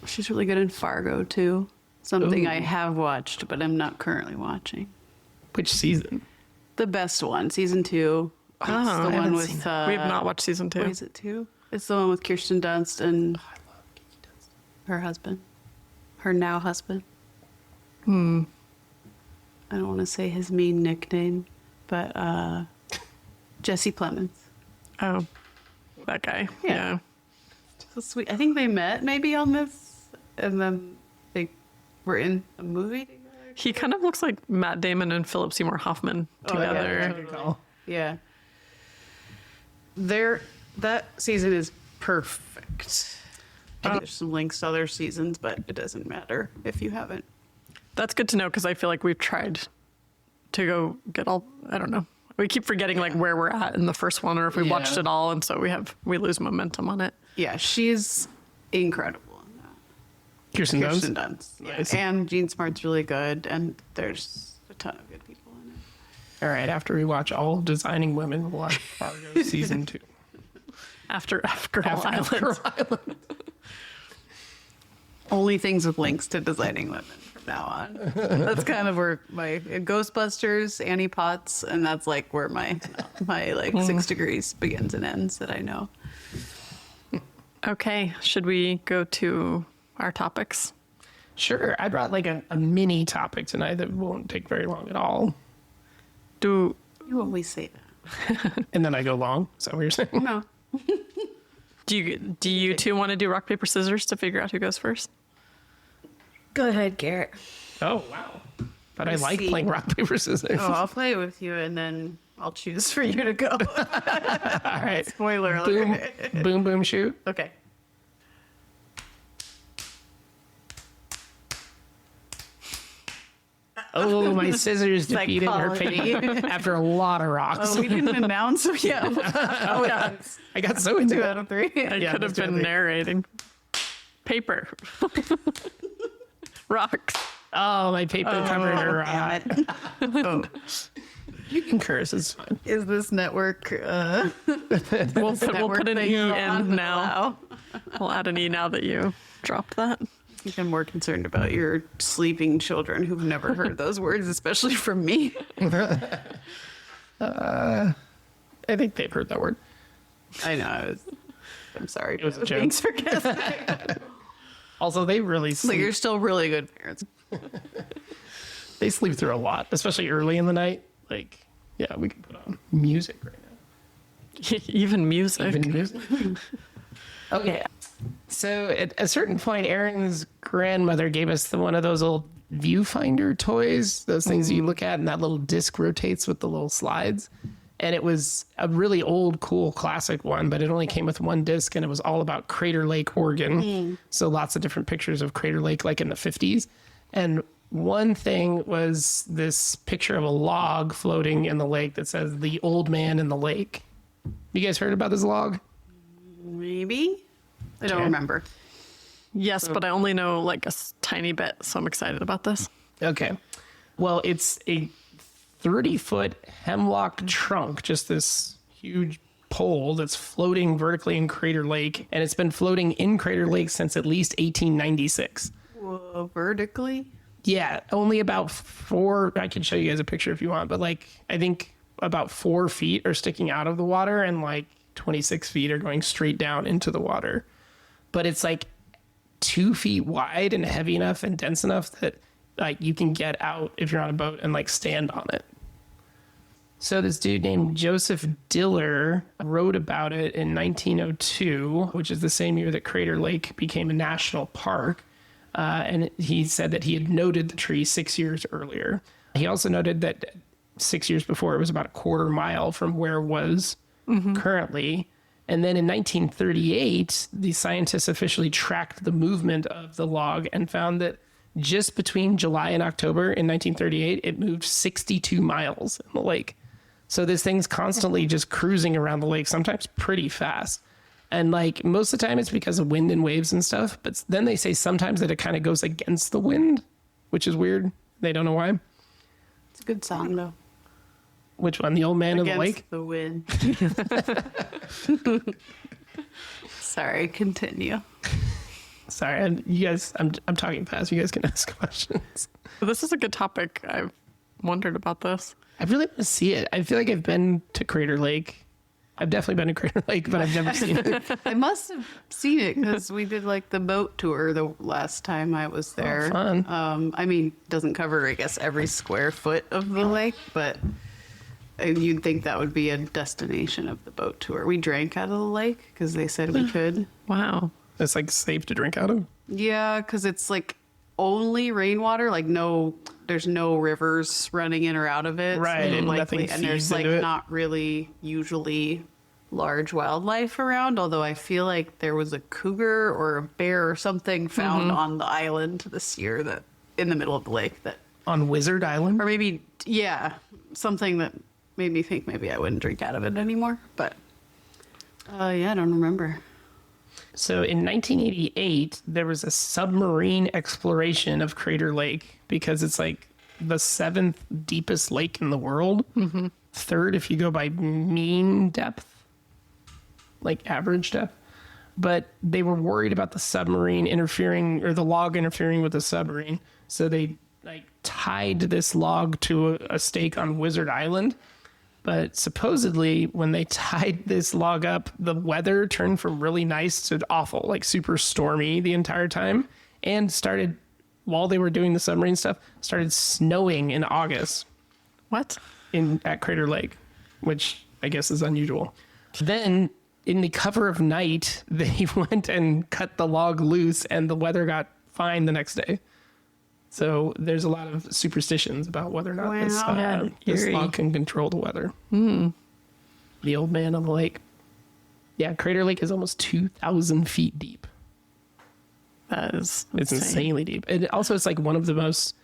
She's really good in Fargo, too. Something Ooh. I have watched, but I'm not currently watching. Which season? The best one, season 2. It's I the one haven't with. seen we have not watched season 2. What is it, 2? It's the one with Kirsten Dunst and her husband. Her now husband. I don't want to say his mean nickname, but Jesse Plemons. Oh, that guy. Yeah. Yeah. So sweet. I think they met maybe on this, and then they were in a movie together. He kind of looks like Matt Damon and Philip Seymour Hoffman together. Good call. Yeah. That season is perfect. There's some links to other seasons, but it doesn't matter if you haven't. That's good to know because I feel like we've tried to go get all. I don't know. We keep forgetting like where we're at in the first one, or if we watched it all, and so we lose momentum on it. Yeah, she's incredible in that. Kirsten Kirsten Dunst. Dunst. Yeah. Nice. And Gene Smart's really good, and there's a ton of good people in it. All right, after we watch all of Designing Women, we'll watch Fargo season 2. After Girl Island. Girl Island. Only things with links to Designing Women from now on. That's kind of where my Ghostbusters, Annie Potts, and that's like where my like 6 degrees begins and ends that I know. Okay, should we go to our topics? Sure, I brought like a mini topic tonight that won't take very long at all. Do You always say that. And then I go long. Is that what you're saying? No. do you two want to do rock paper scissors to figure out who goes first? Go ahead, Garrett. Oh, wow. But I Let's like see. playing rock, paper, scissors. Oh, I'll play with you, and then I'll choose for you to go. All right. Spoiler Boom, alert. boom, boom, shoot. Okay. Oh, my scissors defeated her Psychology. paper after a lot of rocks. Oh, we didn't announce. Yeah. Oh, yeah. I got so into 2 it. out of 3. I Yeah, could let's have do been it. narrating. Paper. Rocks. Oh, my paper covered her rock. Damn it. Oh. You can curse, it's fine. Is this network? We'll put an that E you're in on now. allow? We'll add an E now that you dropped that. I think I'm more concerned about your sleeping children who've never heard those words, especially from me. I think they've heard that word. I know. I'm sorry. It was a being joke. sarcastic. Also, they really But sleep. you're still really good parents. They sleep through a lot, especially early in the night. Like, yeah, we can put on music right now. Even music. Even music. Okay. So at a certain point, Erin's grandmother gave us one of those old viewfinder toys, those things you look at and that little disc rotates with the little slides. And it was a really old, cool, classic one, but it only came with one disc and it was all about Crater Lake, Oregon. So lots of different pictures of Crater Lake, like in the 50s. And one thing was this picture of a log floating in the lake that says "The Old Man in the Lake." You guys heard about this log? Maybe? I don't Okay. remember. Yes, but I only know like a tiny bit, so I'm excited about this. Okay. Well, it's a 30-foot hemlock trunk, just this huge pole that's floating vertically in Crater Lake, and it's been floating in Crater Lake since at least 1896. Whoa, vertically? Yeah, only about I can show you guys a picture if you want, but like I think about 4 feet are sticking out of the water and like 26 feet are going straight down into the water. But it's like 2 feet wide and heavy enough and dense enough that like you can get out if you're on a boat and like stand on it. So this dude named Joseph Diller wrote about it in 1902, which is the same year that Crater Lake became a national park. And he said that he had noted the tree 6 years earlier. He also noted that 6 years before it was about a quarter mile from where it was currently. And then in 1938, the scientists officially tracked the movement of the log and found that just between July and October in 1938, it moved 62 miles in the lake. So this thing's constantly just cruising around the lake, sometimes pretty fast. And like most of the time it's because of wind and waves and stuff. But then they say sometimes that it kind of goes against the wind, which is weird. They don't know why. It's a good song, though. Which one? The Old Man of the Against Lake? the wind. Sorry, continue. Sorry, and you guys, I'm talking fast. You guys can ask questions. This is a good topic. I've wondered about this. I really want to see it. I feel like I've been to Crater Lake. I've definitely been to Crater Lake, but I've never seen it. I must have seen it because we did like the boat tour the last time I was there. Oh, fun. I mean, doesn't cover, I guess, every square foot of the lake, but you'd think that would be a destination of the boat tour. We drank out of the lake because they said we could. Wow. It's like safe to drink out of. Yeah, because it's like only rainwater, like there's no rivers running in or out of it. Right, so and likely, nothing and there's feeds like into it. not really usually large wildlife around, although I feel like there was a cougar or a bear or something found on the island this year that in the middle of the lake that, On Wizard Island? or maybe, yeah, something that made me think maybe I wouldn't drink out of it anymore. But yeah, I don't remember. So in 1988, there was a submarine exploration of Crater Lake because it's like the 7th deepest lake in the world. Mm-hmm. 3rd if you go by mean depth, like average depth. But they were worried about the submarine interfering, or the log interfering with the submarine. So they like tied this log to a stake on Wizard Island. But supposedly, when they tied this log up, the weather turned from really nice to awful, like super stormy the entire time, and started, while they were doing the submarine stuff, started snowing in August What? at Crater Lake, which I guess is unusual. Then, in the cover of night, they went and cut the log loose, and the weather got fine the next day. So there's a lot of superstitions about whether or not Wow. this Eerie. log can control the weather. The Old Man on the Lake. Yeah, Crater Lake is almost 2,000 feet deep. That is It's insanely deep. And also, it's like one of the most,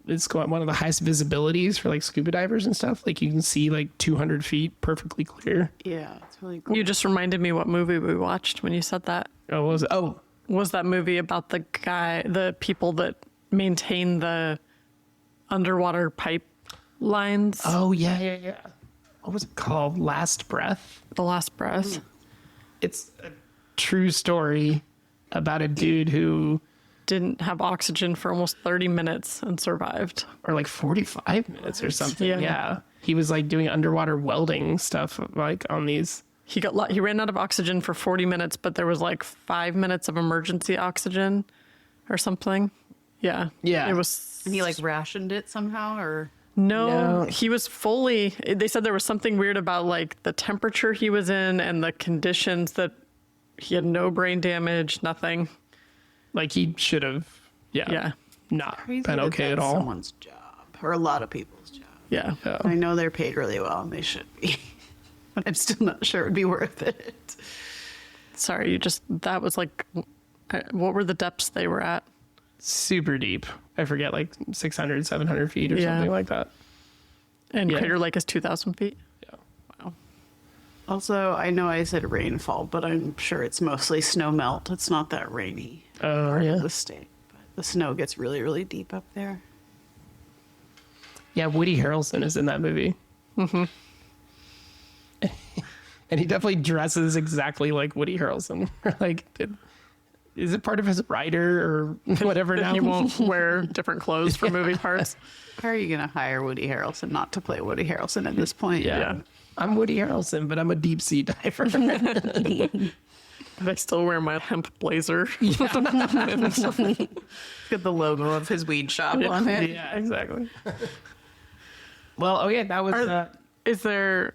it's got one of the highest visibilities for like scuba divers and stuff. Like you can see like 200 feet perfectly clear. Yeah, it's really cool. You just reminded me what movie we watched when you said that. Oh, what was it? Oh, Was that movie about the people that maintain the underwater pipe lines? oh yeah. What was it called? Last Breath? The Last Breath. It's a true story about a dude who, Didn't have oxygen for almost 30 minutes and survived. or like 45 minutes or something. Yeah. Yeah. He was like doing underwater welding stuff like on these. He ran out of oxygen for 40 minutes, but there was like 5 minutes of emergency oxygen or something. Yeah. Yeah. It was. And he like rationed it somehow, or No, No. he was fully. They said there was something weird about like the temperature he was in and the conditions that he had no brain damage, nothing. Like he should have, Yeah. not crazy been that okay at that's all. someone's job or a lot of people's job. Yeah. Yeah. I know they're paid really well, and they should be, but I'm still not sure it would be worth it. Sorry, that was like, what were the depths they were at? Super deep. I forget, like 600, 700 feet or Yeah. something like that. And Yeah. Crater Lake is 2,000 feet. Yeah. Wow. Also, I know I said rainfall, but I'm sure it's mostly snow melt. It's not that rainy Oh, part yeah. of the state. But the snow gets really, really deep up there. Yeah, Woody Harrelson is in that movie. Mm-hmm. And he definitely dresses exactly like Woody Harrelson. Like, is it part of his writer or whatever now? He won't wear different clothes for movie parts. How are you going to hire Woody Harrelson not to play Woody Harrelson at this point? Yeah. I'm Woody Harrelson, but I'm a deep sea diver. I still wear my hemp blazer. Got the logo of his weed shop on it. Yeah, exactly. Well, okay, that was... Is there,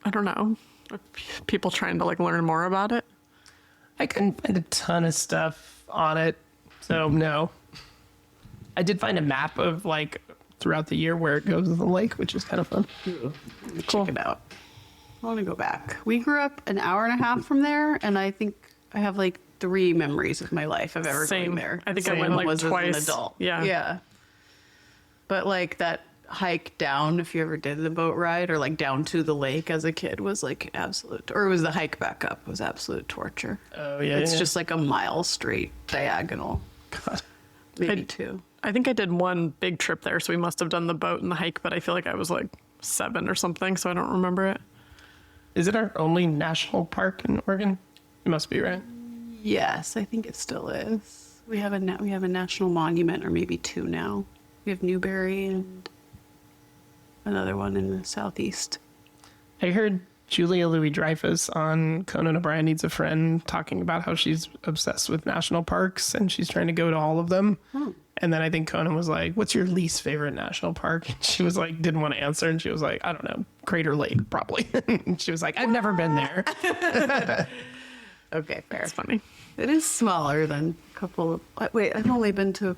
I don't know, are people trying to like learn more about it? I couldn't find a ton of stuff on it, so no. I did find a map of like throughout the year where it goes to the lake, which is kind of fun. Check it out. I want to go back. We grew up an hour and a half from there, and I think I have like 3 memories of my life of ever Same. going there. I think The I went one like was twice. as an adult. Yeah. Yeah. But like that hike down, if you ever did the boat ride, or like down to the lake as a kid, was like absolute, or it was the hike back up was absolute torture. Oh, yeah. It's yeah. just like a mile straight diagonal. God. Maybe 2. I think I did one big trip there, so we must have done the boat and the hike, but I feel like I was like 7 or something, so I don't remember it. Is it our only national park in Oregon? It must be, right? Yes, I think it still is. We have a national monument, or maybe 2 now. We have Newberry and another one in the southeast. I heard Julia Louis-Dreyfus on Conan O'Brien Needs a Friend talking about how she's obsessed with national parks and she's trying to go to all of them. And then I think Conan was like, what's your least favorite national park? And she was like, didn't want to answer. And she was like, I don't know, Crater Lake, probably. And she was like, I've never been there. Okay, fair. It's funny. It is smaller than a couple of. Wait, I've only been to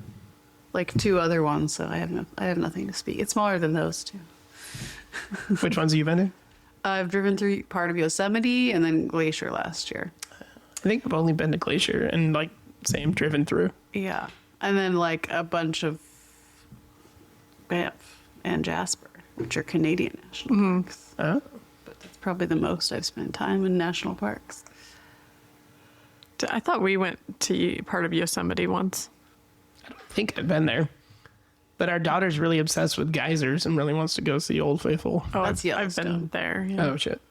like 2 other ones, so I have nothing to speak. It's smaller than those 2. Which ones have you been to? I've driven through part of Yosemite and then Glacier last year. I think I've only been to Glacier and like same driven through. Yeah, and then like a bunch of Banff and Jasper, which are Canadian national parks. Oh. But that's probably the most I've spent time in national parks. I thought we went to part of Yosemite once. I think I've been there. But our daughter's really obsessed with geysers and really wants to go see Old Faithful. Oh, That's I've been Yellowstone. there. Yeah. Oh, shit.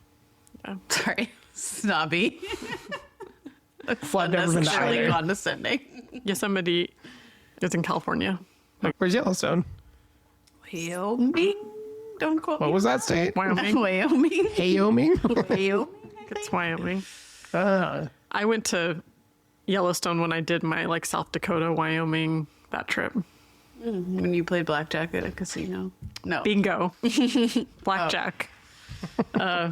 Sorry, snobby. Well, I've never been to Unnecessarily either. condescending. Yosemite is in California. Where's Yellowstone? Wyoming? Don't quote What me. was that state? Wyoming. Wyoming. Wyoming? Wyoming. It's Wyoming. Ah, I went to Yellowstone when I did my like South Dakota, Wyoming, that trip. When you played blackjack at a casino. No. Bingo. Blackjack.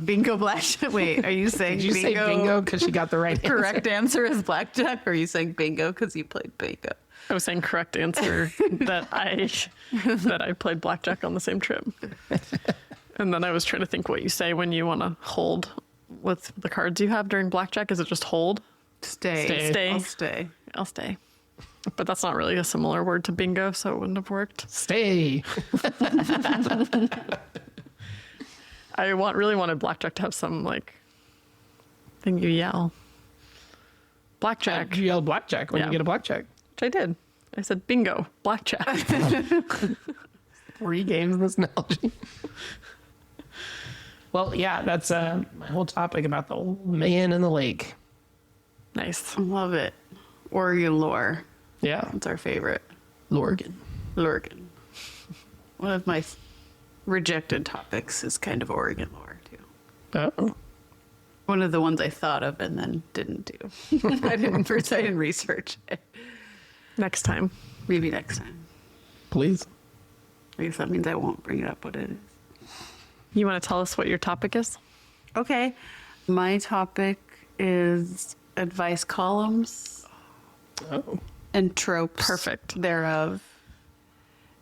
Bingo blackjack. Wait, are you saying did you say bingo because she got the right answer? Correct answer is blackjack, or are you saying bingo because you played bingo? I was saying correct answer that I played blackjack on the same trip. And then I was trying to think what you say when you want to hold with the cards you have during blackjack. Is it just hold? Stay. Stay. I'll stay. I'll stay. But that's not really a similar word to bingo, so it wouldn't have worked. Stay. I really wanted blackjack to have some like thing you yell. Blackjack. You yell blackjack when Yeah. you get a blackjack. Which I did. I said bingo, blackjack. 3 games in this analogy. Well, yeah, that's my whole topic about the old man in the lake. Nice. I love it. Oregon lore. Yeah, That's our favorite. Lorgan. Lurgan. One of my rejected topics is kind of Oregon lore, too. Oh, One of the ones I thought of and then didn't do. I didn't research it. Next time. Maybe next time. please. I guess that means I won't bring it up what it is. You want to tell us what your topic is? Okay. My topic is advice columns Oh, and tropes Perfect. thereof.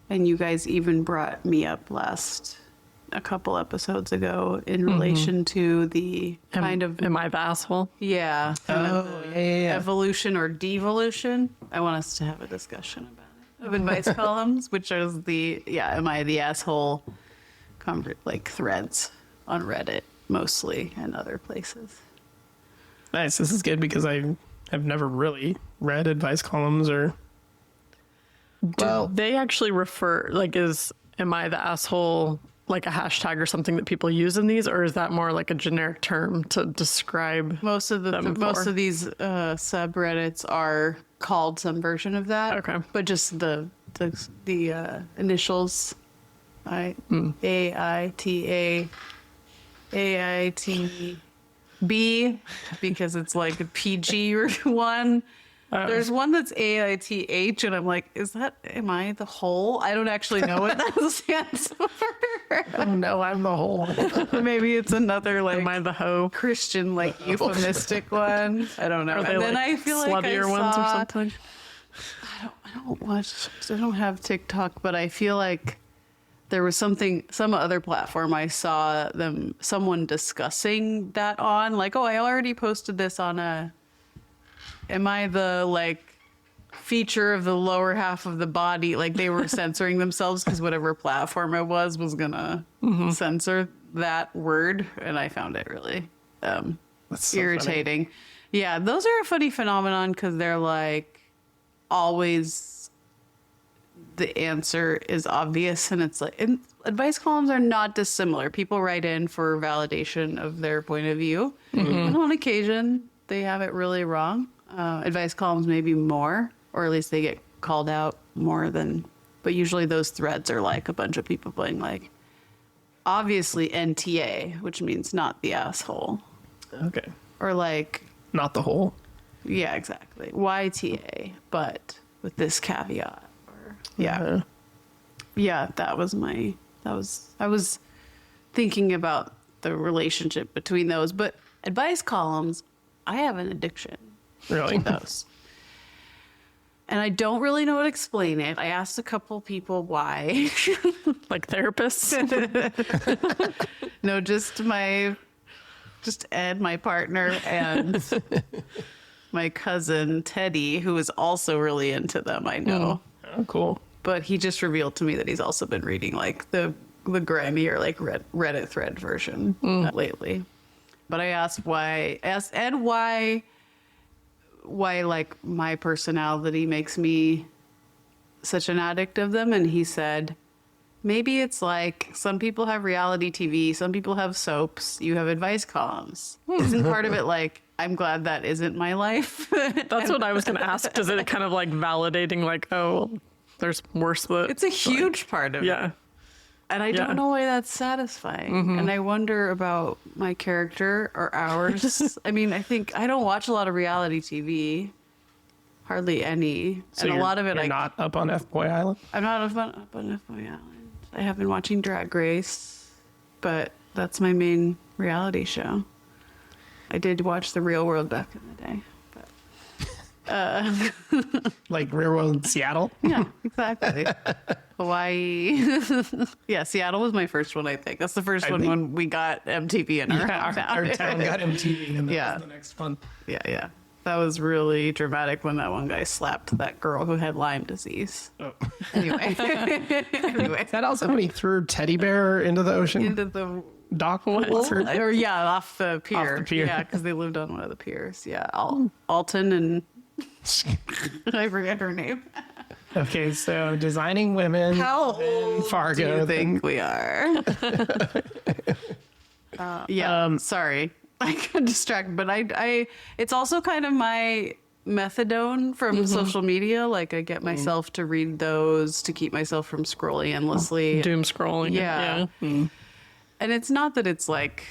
And you guys even brought me up a couple episodes ago in relation to the kind of Am I the asshole? kind of oh, yeah. evolution or devolution. I want us to have a discussion about it. Of advice columns, which is am I the asshole like threads on Reddit mostly and other places. Nice. This is good because I have never really read advice columns or. Do they actually refer, like, is am I the asshole, like a hashtag or something that people use in these, or is that more like a generic term to describe Most of these subreddits are called some version of that. Okay. But just the initials, AITB, because it's like a PG one. There's one that's AITH, and I'm like, am I the whole? I don't actually know what that stands for. Oh no, I'm the whole. Maybe it's another like am I the hoe? Christian like euphemistic one. I don't know. Are they And then like I feel like sluttier ones or something? I don't have TikTok, but I feel like there was some other platform I saw someone discussing that on, like, oh, I already posted this on am I the like feature of the lower half of the body? Like they were censoring themselves because whatever platform it was gonna censor that word, and I found it really That's so irritating. Yeah, those are a funny phenomenon because they're like always the answer is obvious, and it's like advice columns are not dissimilar. People write in for validation of their point of view, and on occasion they have it really wrong. Advice columns maybe more, or at least they get called out more than. But usually those threads are like a bunch of people being like, obviously NTA, which means not the asshole, Okay. or like, Not the whole. yeah, exactly, YTA, but with this caveat. Or, yeah, yeah, I was thinking about the relationship between those, but advice columns, I have an addiction Really? to those. And I don't really know how to explain it. I asked a couple people why. Like therapists? No, just Ed, my partner, and my cousin Teddy, who is also really into them, I know. Oh, cool. But he just revealed to me that he's also been reading like the grimy or like Reddit thread version lately. But I asked Ed why like my personality makes me such an addict of them, and he said maybe it's like some people have reality TV, some people have soaps, you have advice columns. Isn't part of it like, I'm glad that isn't my life? That's what I was going to ask. Is it kind of like validating, like, oh, there's worse? It's a huge part of it. Yeah. And I don't know why that's satisfying. And I wonder about my character or ours. I mean, I don't watch a lot of reality TV, hardly any. So and a lot of it you're not up on F-Boy Island? I'm not up on F-Boy Island. I have been watching Drag Race, but that's my main reality show. I did watch The Real World back in the day. Like Real World Seattle? Yeah, exactly. Hawaii. Yeah, Seattle was my first one, I think. That's the first one when we got MTV in our hometown. Our town got MTV, and that was the next one. Yeah. That was really dramatic when that one guy slapped that girl who had Lyme disease. Oh. Anyway. Is that also when he threw Teddy Bear into the ocean? Into the Dock? or yeah, off the pier. Off the pier. Yeah, because they lived on one of the piers. Yeah, Alton and I forget her name. Okay, so designing women. How in old Fargo. do you think we are? Sorry. I got distracted, but I it's also kind of my methadone from social media. Like I get myself to read those to keep myself from scrolling endlessly. Doom scrolling. Yeah. And it's not that it's like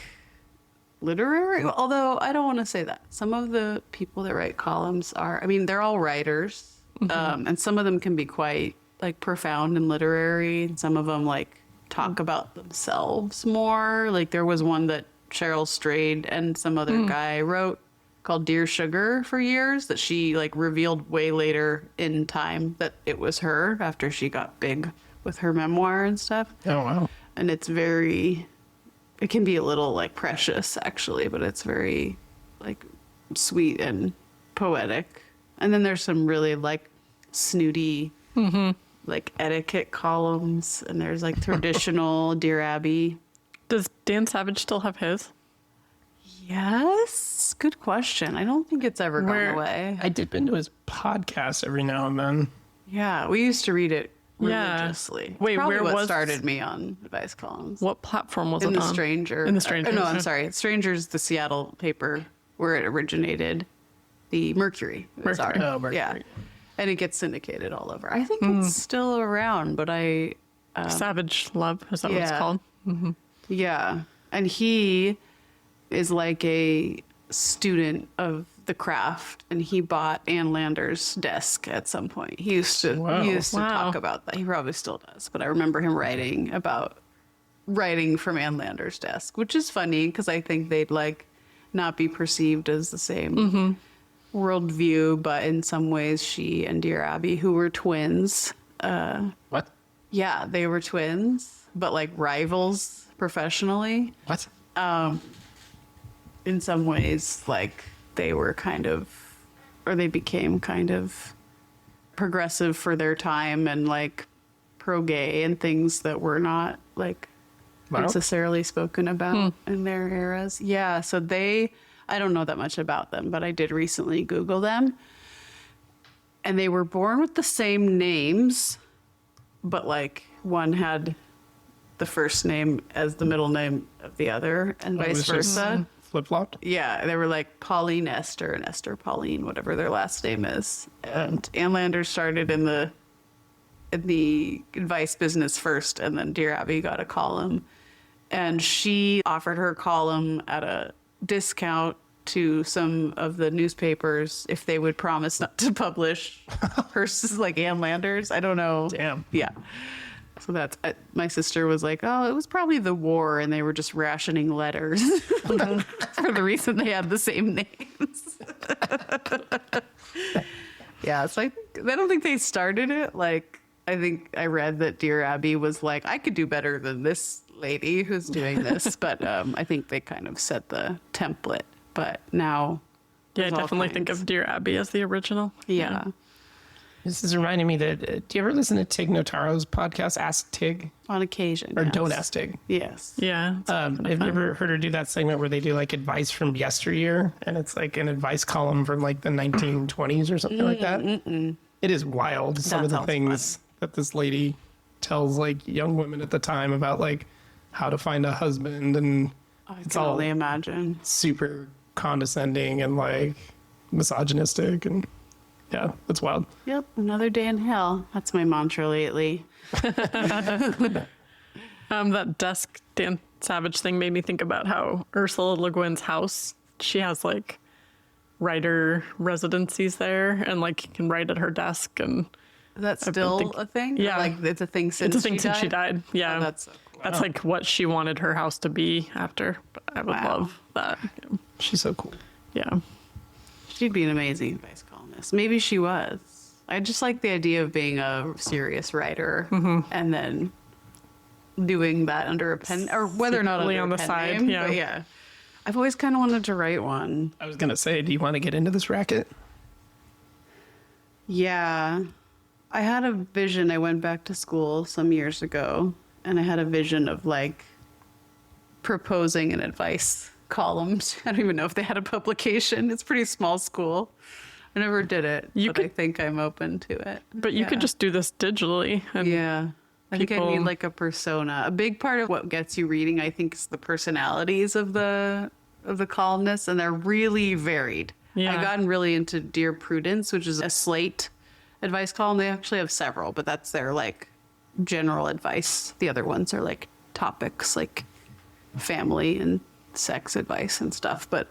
literary, although I don't want to say that. Some of the people that write columns they're all writers. And some of them can be quite like profound and literary. And some of them like talk about themselves more. Like there was one that Cheryl Strayed and some other guy wrote called Dear Sugar for years that she like revealed way later in time that it was her after she got big with her memoir and stuff. Oh, wow. And it can be a little like precious actually, but it's very like sweet and poetic. And then there's some really like snooty like etiquette columns, and there's like traditional Dear Abby. Does Dan Savage still have his? Yes, good question. I don't think it's ever gone away. I dip into his podcast every now and then. Yeah, we used to read it Yeah. religiously. Wait, Probably where what was started me on advice columns? What platform was In it the on? Stranger. In the Stranger. No, I'm sorry. Stranger's the Seattle paper where it originated. The Mercury. Mercury. Oh, Mercury. Yeah. And it gets syndicated all over. I think it's still around, but Savage Love, is that what it's yeah. called? yeah. And he is like a student of the craft, and he bought Ann Lander's desk at some point. He used to Wow. talk about that. He probably still does, but I remember him writing from Ann Lander's desk, which is funny because I think they'd like not be perceived as the same worldview, but in some ways she and Dear Abby, who were twins, What? yeah, they were twins, but like rivals professionally. What? In some ways, like they were kind of, or they became kind of progressive for their time and like pro-gay and things that were not like Wow. necessarily spoken about in their eras. Yeah, so I don't know that much about them, but I did recently Google them. And they were born with the same names, but like one had the first name as the middle name of the other and vice versa. Flip flopped. Yeah, they were like Pauline Esther and Esther Pauline, whatever their last name is. And Ann Lander started in the advice business first, and then Dear Abby got a column. And she offered her column at a discount to some of the newspapers if they would promise not to publish hers like Ann Lander's. I don't know. Damn. Yeah. So that's my sister was like, oh, it was probably the war, and they were just rationing letters for the reason they had the same names. Yeah, so I don't think they started it. Like, I think I read that Dear Abby was like, I could do better than this lady who's doing this, but I think they kind of set the template. But now, Yeah, I there's all definitely think kinds. of Dear Abby as the original. Yeah. This is reminding me that, do you ever listen to Tig Notaro's podcast, Ask Tig? On occasion. Or yes. Don't Ask Tig? Yes. Yeah. Have you ever heard her do that segment where they do like advice from yesteryear? And it's like an advice column from like the 1920s or something like that? It is wild. Some That of the sounds things that this lady tells like young women at the time about like how to find a husband, and I it's can all only imagine. super condescending and like misogynistic, and yeah, it's wild. Yep, another day in hell. That's my mantra lately. That desk Dan Savage thing made me think about how Ursula Le Guin's house, she has like writer residencies there, and like you can write at her desk, and Is that been still thinking- a thing? Yeah. Or, like it's a thing since it's a thing since she died? died. Yeah. Oh, that's so cool. That's like what she wanted her house to be after. But I would Wow. love that. She's so cool. Yeah. She'd be an amazing advice columnist. Maybe she was. I just like the idea of being a serious writer and then doing that under a pen, or whether or not Secretly under on a the pen side, name, yeah. but yeah. I've always kind of wanted to write one. I was gonna say, do you want to get into this racket? Yeah. I had a vision. I went back to school some years ago, and I had a vision of like proposing an advice column. I don't even know if they had a publication. It's a pretty small school. I never did it, but I think I'm open to it. But you could just do this digitally. And Yeah. I think I people- need like a persona. A big part of what gets you reading, I think, is the personalities of the columnists, and they're really varied. Yeah. I've gotten really into Dear Prudence, which is a Slate advice column. They actually have several, but that's their like general advice. The other ones are like topics like family and sex advice and stuff. But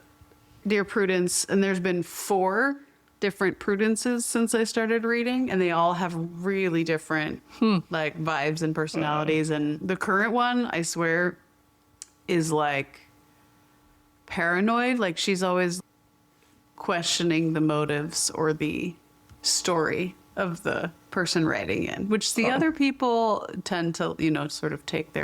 Dear Prudence, and there's been 4 different Prudences since I started reading, and they all have really different like vibes and personalities. And the current one, I swear, is like paranoid. Like she's always questioning the motives or the story of the person writing in, which the other people tend to, sort of take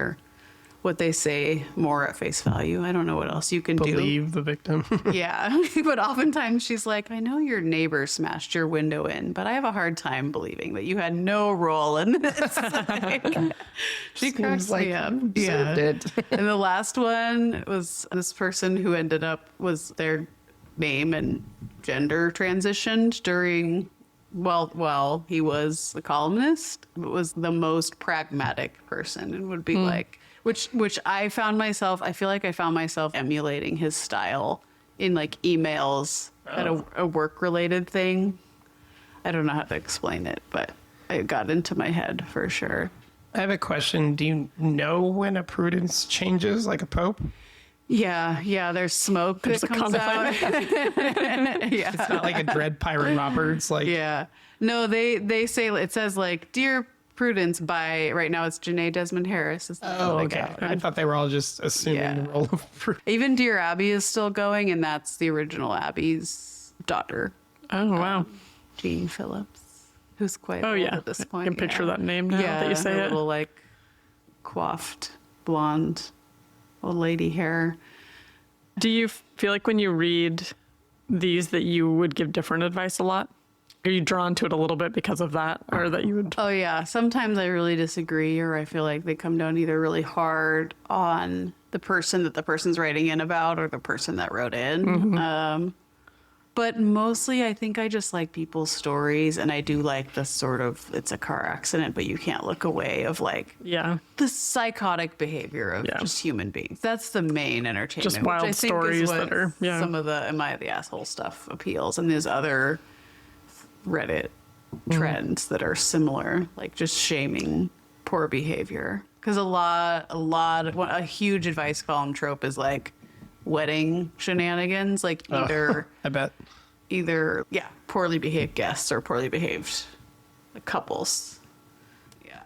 what they say more at face value. I don't know what else you can Believe the victim. do. Yeah. But oftentimes she's like, I know your neighbor smashed your window in, but I have a hard time believing that you had no role in this. She cracks me up. Yeah. And the last one was this person who was their name and gender transitioned during well, he was a columnist, but was the most pragmatic person and would be like, which I found myself, I feel like I found myself emulating his style in like emails at a work related thing. I don't know how to explain it, but it got into my head for sure. I have a question. Do you know when a prudence changes, like a pope? Yeah, there's smoke that comes out. Yeah. It's not like a Dread Pirate Roberts. Like, Yeah. No, they say, it says like, Dear Prudence by, right now it's Janae Desmond Harris. Is oh, the okay. guy. I thought they were all just assuming Yeah. the role of prudence. Even Dear Abby is still going, and that's the original Abby's daughter, Oh, wow. Jean Phillips, who's quite Oh, old yeah. at this I point. can picture that name now Yeah, that you say her it. little like coiffed blonde old lady hair. Do you feel like when you read these that you would give different advice a lot? Are you drawn to it a little bit because of that, or that you would? Oh yeah, sometimes I really disagree, or I feel like they come down either really hard on the person that the person's writing in about, or the person that wrote in. But mostly, I think I just like people's stories, and I do like the sort of, it's a car accident, but you can't look away of like Yeah. the psychotic behavior of Yeah. just human beings. That's the main entertainment. Just wild which I think stories is what that are- yeah. some of the Am I the Asshole stuff appeals, and there's other Reddit trends that are similar, like just shaming poor behavior. Because a huge advice column trope is like wedding shenanigans, like I bet. either poorly behaved guests or poorly behaved couples. Yeah.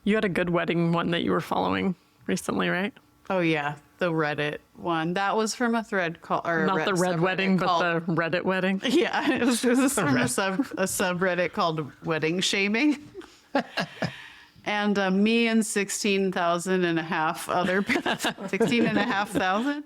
You had a good wedding one that you were following recently, right? Oh yeah, the Reddit one. That was from a thread called, or Not the red subreddit wedding, but called- the Reddit wedding. Yeah, it was from a subreddit called Wedding Shaming. And me and 16,000 and a half other 16,500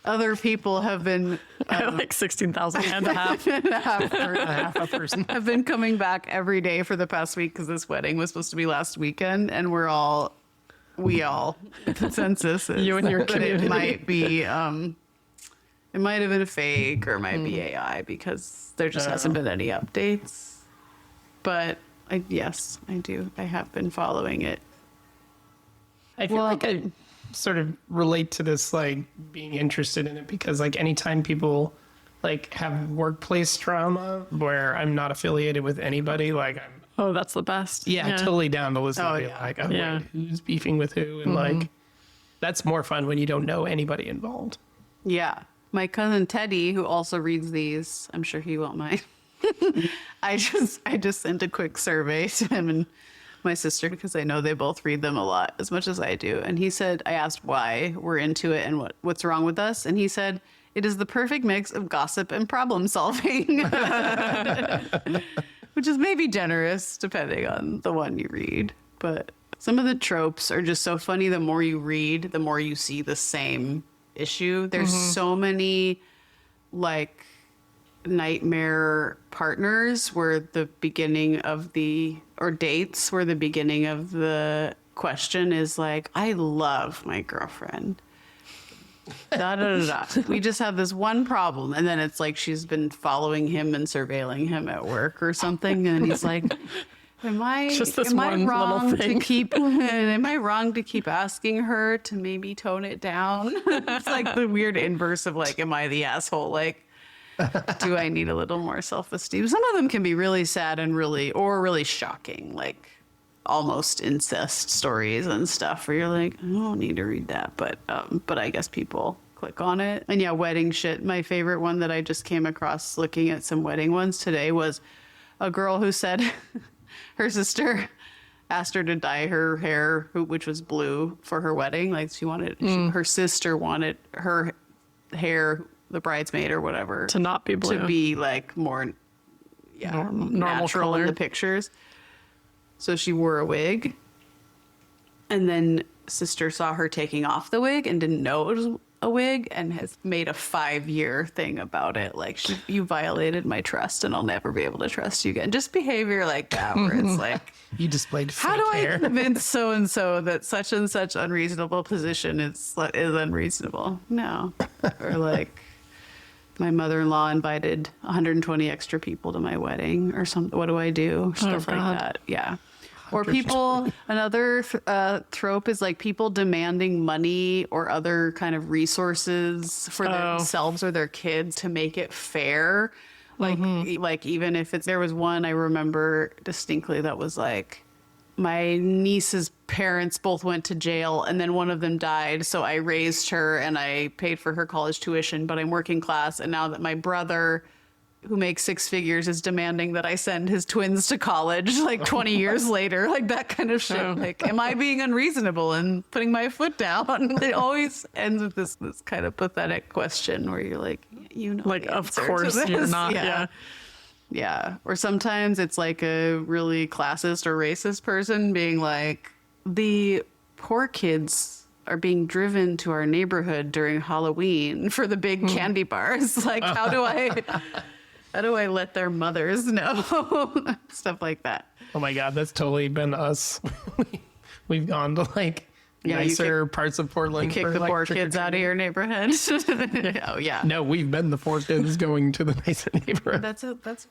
other people have been Like 16,000 and a half. Half a person. have been coming back every day for the past week because this wedding was supposed to be last weekend, and we all the consensus is You and your that community. it might be it might have been a fake or it might be AI because there just hasn't been any updates. But yes, I do. I have been following it. I feel Well- like I sort of relate to this, like being interested in it, because like anytime people like have workplace trauma where I'm not affiliated with anybody, like I'm Oh, that's the best. totally down to listen Oh, to be yeah. like, oh, Yeah. wait, who's beefing with who, and like that's more fun when you don't know anybody involved. Yeah. My cousin Teddy, who also reads these, I'm sure he won't mind. I just sent a quick survey to him and my sister because I know they both read them a lot as much as I do. And he said, I asked why we're into it and what's wrong with us. And he said, it is the perfect mix of gossip and problem solving, which is maybe generous depending on the one you read. But some of the tropes are just so funny. The more you read, the more you see the same issue. There's so many like nightmare partners where the beginning of or dates where the beginning of the question is like, I love my girlfriend. Da, da, da, da. We just have this one problem. And then it's like she's been following him and surveilling him at work or something. And he's like, am I Just this am I one little wrong to thing. am I wrong to keep asking her to maybe tone it down? It's like the weird inverse of like, am I the asshole? Like, do I need a little more self-esteem? Some of them can be really sad and really shocking, like almost incest stories and stuff where you're like, I don't need to read that, but I guess people click on it. And yeah, wedding shit. My favorite one that I just came across looking at some wedding ones today was a girl who said her sister asked her to dye her hair, which was blue, for her wedding. Like her sister wanted her hair, the bridesmaid or whatever, To not be blue. to be like more Normal natural color. in the pictures. So she wore a wig, and then sister saw her taking off the wig and didn't know it was a wig and has made a 5-year thing about it. Like, you violated my trust and I'll never be able to trust you again. Just behavior like that where it's like, You displayed fake how do I hair. convince so and so that such and such unreasonable position is unreasonable? No. Or like, my mother-in-law invited 120 extra people to my wedding or something. What do I do? Stuff like God. that. Yeah. Or people, another trope is like people demanding money or other kind of resources for themselves or their kids to make it fair. Like even if there was one I remember distinctly that was like, my niece's parents both went to jail and then one of them died. So I raised her and I paid for her college tuition, but I'm working class. And now that my brother, who makes six figures, is demanding that I send his twins to college like 20 years later, like that kind of shit. Like, am I being unreasonable and putting my foot down? It always ends with this kind of pathetic question where you're like, like, the of answer to course this. you're not. Yeah. Yeah. Or sometimes it's like a really classist or racist person being like, the poor kids are being driven to our neighborhood during Halloween for the big candy bars. Like, how do I let their mothers know? Stuff like that. Oh my God, that's totally been us. We've gone to like nicer parts of Portland. You kick the like, poor kids out of your neighborhood. Oh yeah. No, we've been the poor kids going to the nicer neighborhood. That's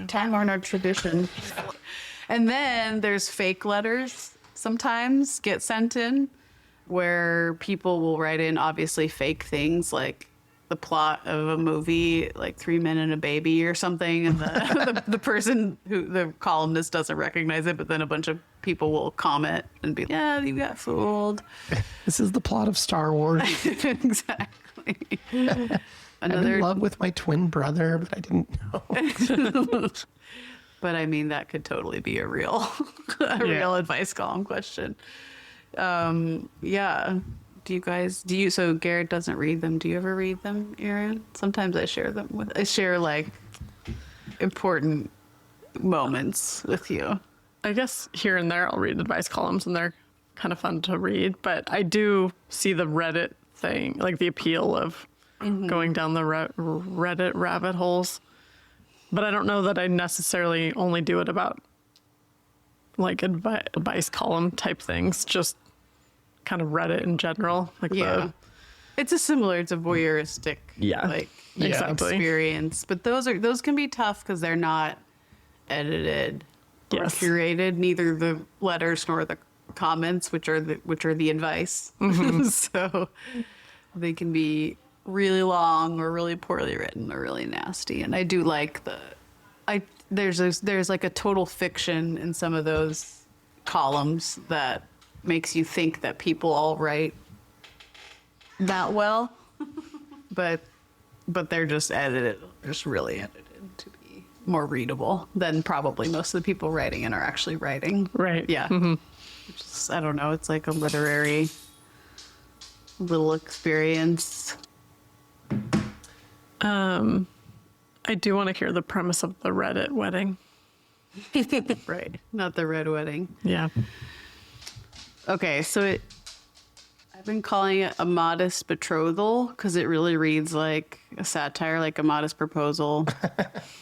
time-honored tradition. And then there's fake letters sometimes get sent in where people will write in obviously fake things like the plot of a movie like 3 Men and a Baby or something, and the person who the columnist doesn't recognize it, but then a bunch of people will comment and be, yeah, you got fooled. This is the plot of Star Wars. Exactly. I'm in love with my twin brother, but I didn't know. But I mean, that could totally be a real real advice column question. Yeah. So Garrett doesn't read them. Do you ever read them, Erin? Sometimes I share like important moments with you. I guess here and there I'll read advice columns and they're kind of fun to read, but I do see the Reddit thing, like the appeal of going down the Reddit rabbit holes. But I don't know that I necessarily only do it about like advice column type things, just kind of Reddit in general. Like it's a voyeuristic exactly. experience. But those can be tough because they're not edited or curated, neither the letters nor the comments, which are the advice. So they can be really long or really poorly written or really nasty. And I do like there's like a total fiction in some of those columns that makes you think that people all write that well, but they're just really edited to be more readable than probably most of the people writing it are actually writing. Right. Yeah. Which is, I don't know, it's like a literary little experience. I do want to hear the premise of the Reddit wedding. Right. Not the red wedding. Yeah. Okay, so I've been calling it a modest betrothal because it really reads like a satire, like a modest proposal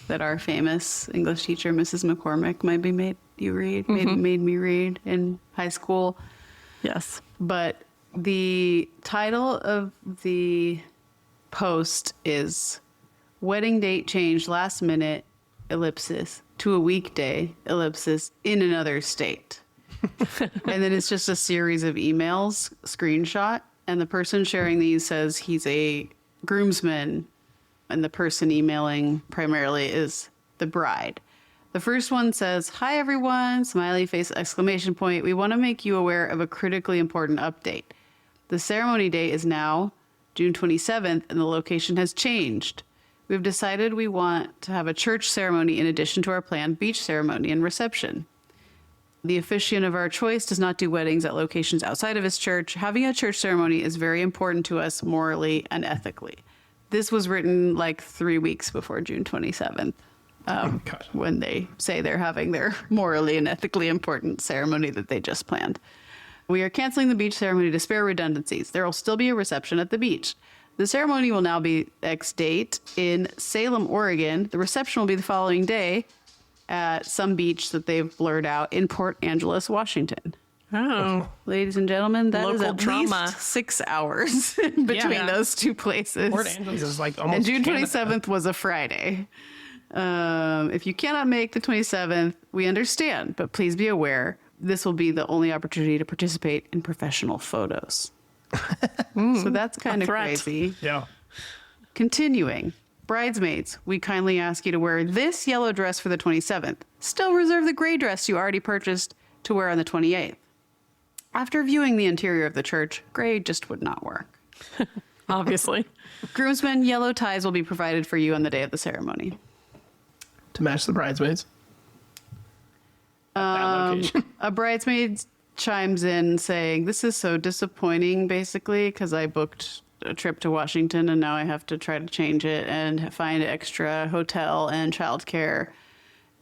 that our famous English teacher, Mrs. McCormick, maybe made me read in high school. Yes. But the title of the post is "Wedding Date Changed Last Minute, ellipsis, to a weekday, ellipsis, in another state." And then it's just a series of emails, screenshot, and the person sharing these says he's a groomsman, and the person emailing primarily is the bride. The first one says, "Hi everyone, smiley face, exclamation point. We want to make you aware of a critically important update. The ceremony date is now June 27th, and the location has changed. We've decided we want to have a church ceremony in addition to our planned beach ceremony and reception. The officiant of our choice does not do weddings at locations outside of his church. Having a church ceremony is very important to us morally and ethically." This was written like 3 weeks before June 27th, when they say they're having their morally and ethically important ceremony that they just planned. "We are canceling the beach ceremony to spare redundancies. There will still be a reception at the beach. The ceremony will now be X date in Salem, Oregon. The reception will be the following day at some beach that they've blurred out in Port Angeles, Washington." Oh, Ladies and gentlemen, that is Local at drama. least 6 hours in between Yeah. those two places. Port Angeles is like almost And June Canada. 27th was a Friday. If you cannot make the 27th, we understand, but please be aware this will be the only opportunity to participate in professional photos. So that's kind of threat. crazy. Yeah. Continuing. Bridesmaids, we kindly ask you to wear this yellow dress for the 27th. Still reserve the gray dress you already purchased to wear on the 28th. After viewing the interior of the church, gray just would not work. obviously. Groomsmen, yellow ties will be provided for you on the day of the ceremony. To match the bridesmaids. At that location. A bridesmaid chimes in saying, "This is so disappointing, basically, because I booked a trip to Washington and now I have to try to change it and find extra hotel and childcare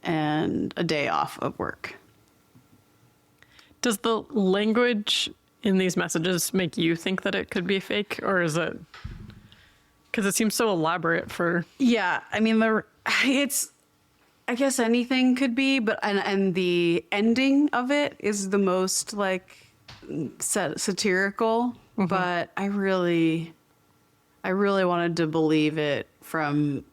and a day off of work." Does the language in these messages make you think that it could be fake, or is it? Because it seems so elaborate for. Yeah, I mean, it's. I guess anything could be, but and the ending of it is the most like satirical. But I really wanted to believe it from.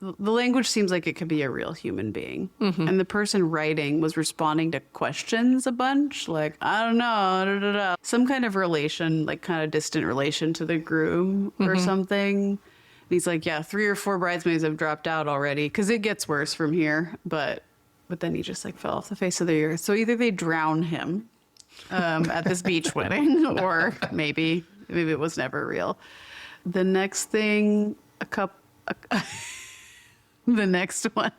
The language seems like it could be a real human being, and the person writing was responding to questions a bunch, like I don't know, da, da, da. Some kind of relation, like kind of distant relation to the groom or something. And he's like, yeah, 3 or 4 bridesmaids have dropped out already because it gets worse from here. But then he just like fell off the face of the earth. So either they drown him at this beach wedding, or maybe it was never real. The next thing, the next one.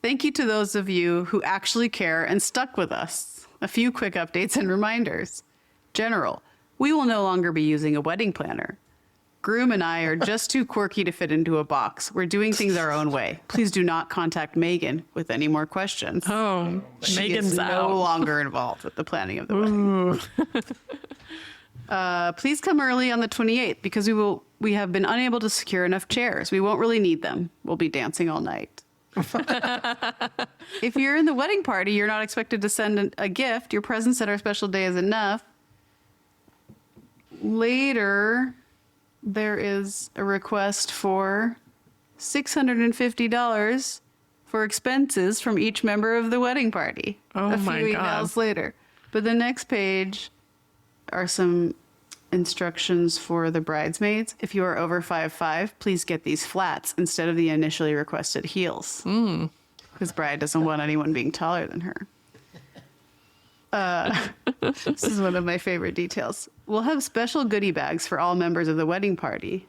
Thank you to those of you who actually care and stuck with us. A few quick updates and reminders. General, we will no longer be using a wedding planner. Groom and I are just too quirky to fit into a box. We're doing things our own way. Please do not contact Megan with any more questions. Oh, She Megan's is out. no longer involved with the planning of the wedding. Please come early on the 28th because we have been unable to secure enough chairs. We won't really need them. We'll be dancing all night. If you're in the wedding party, you're not expected to send a gift. Your presence at our special day is enough. Later, there is a request for $650 for expenses from each member of the wedding party. Oh a my few God. emails later. But the next page are some instructions for the bridesmaids. If you are over 5'5", please get these flats instead of the initially requested heels. Because bride doesn't want anyone being taller than her. This is one of my favorite details. We'll have special goodie bags for all members of the wedding party.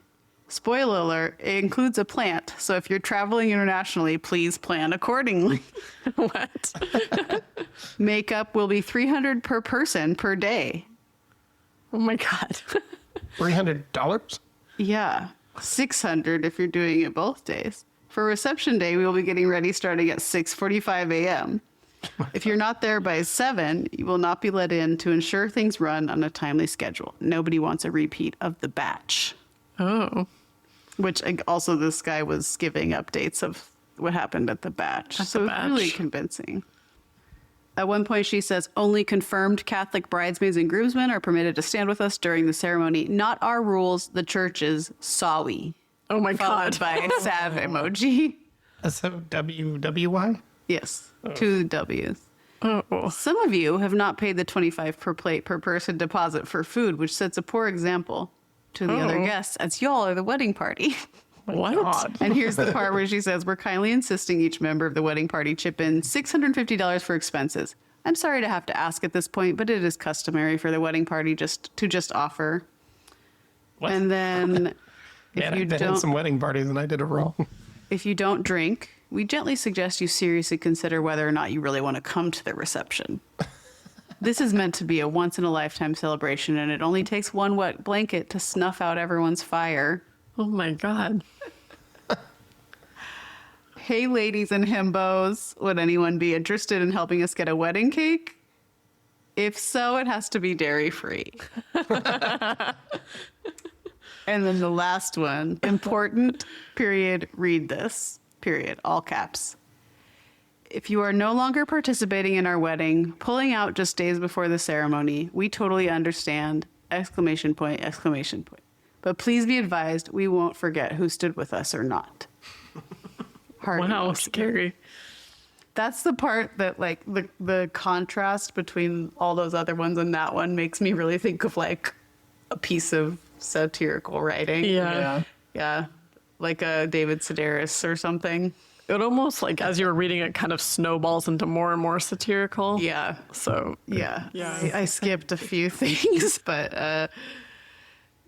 Spoiler alert, it includes a plant, so if you're traveling internationally, please plan accordingly. What? Makeup will be $300 per person per day. Oh my God. $300? Yeah, $600 if you're doing it both days. For reception day, we will be getting ready starting at 6:45 a.m. If you're not there by 7, you will not be let in to ensure things run on a timely schedule. Nobody wants a repeat of the batch. Oh. Which also this guy was giving updates of what happened at the batch. So it's really batch. convincing. At one point she says, only confirmed Catholic bridesmaids and groomsmen are permitted to stand with us during the ceremony. Not our rules, the church's. Sorry. Oh my Followed God. by a sad emoji. SWWY? Yes, 2 W's. Oh. Some of you have not paid the 25 per plate per person deposit for food, which sets a poor example to the other Oh. guests, as y'all are the wedding party. What? God. And here's the part where she says, we're kindly insisting each member of the wedding party chip in $650 for expenses. I'm sorry to have to ask at this point, but it is customary for the wedding party to offer. What? And then Man, I've been in some wedding parties and I did it wrong. if you don't drink, we gently suggest you seriously consider whether or not you really want to come to the reception. This is meant to be a once-in-a-lifetime celebration, and it only takes one wet blanket to snuff out everyone's fire. Oh my God. Hey, ladies and himbos, would anyone be interested in helping us get a wedding cake? If so, it has to be dairy-free. And then the last one, important, period, read this, period, all caps. If you are no longer participating in our wedding, pulling out just days before the ceremony, we totally understand! Exclamation point, exclamation point. But please be advised, we won't forget who stood with us or not. Heart Wow, emoji. scary. That's the part that, like, the contrast between all those other ones and that one makes me really think of, like, a piece of satirical writing. Yeah. Yeah. Like a David Sedaris or something. It almost, like, as you were reading it, kind of snowballs into more and more satirical. Yeah. So, Yeah. Yeah. I skipped a few things, but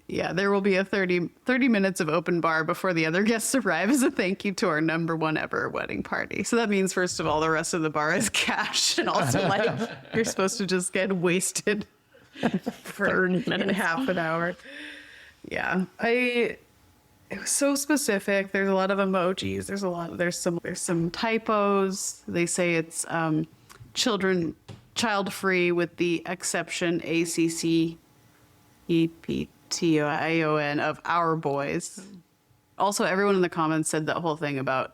yeah, there will be a 30 minutes of open bar before the other guests arrive as a thank you to our #1 ever wedding party. So that means, first of all, the rest of the bar is cash. And also, like, you're supposed to just get wasted for 30 in minutes. half an hour. Yeah. It was so specific. There's a lot of emojis. There's some typos. They say it's child free with the exception ACCEPTION of our boys. Also, everyone in the comments said that whole thing about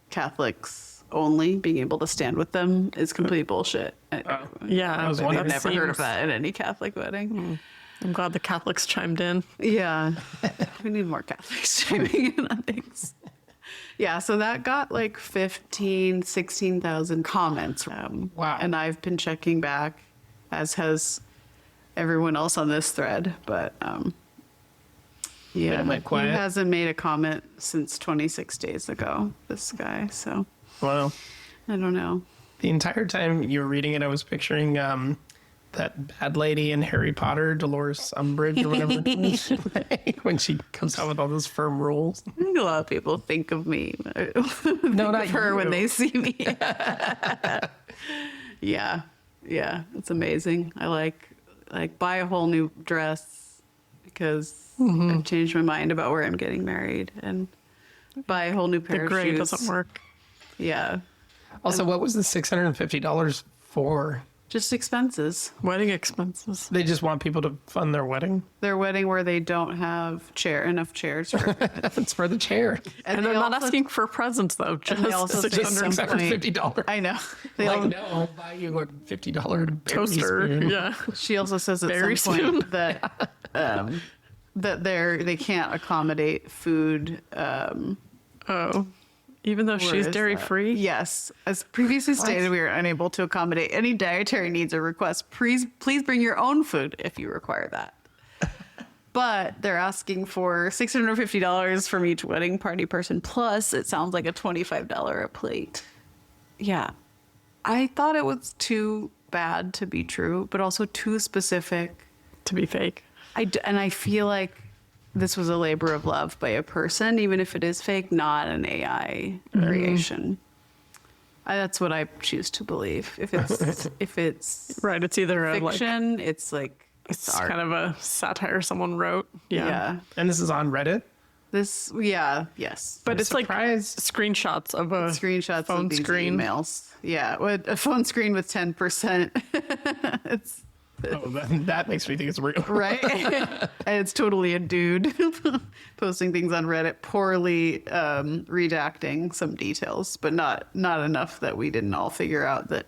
Catholics only being able to stand with them is complete bullshit. yeah. was I've wondering. never heard of Seems- that in any Catholic wedding. I'm glad the Catholics chimed in. Yeah. We need more Catholics chiming in on things. Yeah, so that got like 16,000 comments. Wow. And I've been checking back, as has everyone else on this thread. But yeah, Been, like, he quiet. hasn't made a comment since 26 days ago, this guy. So Wow. I don't know. The entire time you were reading it, I was picturing that bad lady in Harry Potter, Dolores Umbridge or whatever, like, when she comes out with all those firm rules. I think a lot of people think of me, No, not of her you. when they see me. Yeah, it's amazing. I like buy a whole new dress because I've changed my mind about where I'm getting married, and buy a whole new pair The of gray shoes. doesn't work. Yeah, Also, what was the $650 for? just expenses. Wedding expenses. They just want people to fund their wedding. Their wedding where they don't have enough chairs for. It's for the chair. And they they're not also- asking for presents, though. And they also Just say Just some point- $650. I know. They Like, all- no, I'll buy you a $50 toaster. spoon. Yeah. She also says at Very some point that that they can't accommodate food. Oh. Even though Where she's is dairy that? free? Yes. As previously stated, we are unable to accommodate any dietary needs or requests. Please bring your own food if you require that. But they're asking for $650 from each wedding party person. Plus, it sounds like a $25 a plate. Yeah. I thought it was too bad to be true, but also too specific. To be fake. And I feel like this was a labor of love by a person, even if it is fake, not an AI creation. That's what I choose to believe. If it's Right. It's either a, like, fiction, it's like it's art. kind of a satire someone wrote. Yeah. Yeah. And this is on Reddit. Yes. But it's like Surprise. screenshots of a Screenshots phone of these screen. emails. Yeah, with a phone screen with 10%. It's Oh, that makes me think it's real. right, and it's totally a dude posting things on Reddit, poorly redacting some details, but not enough that we didn't all figure out that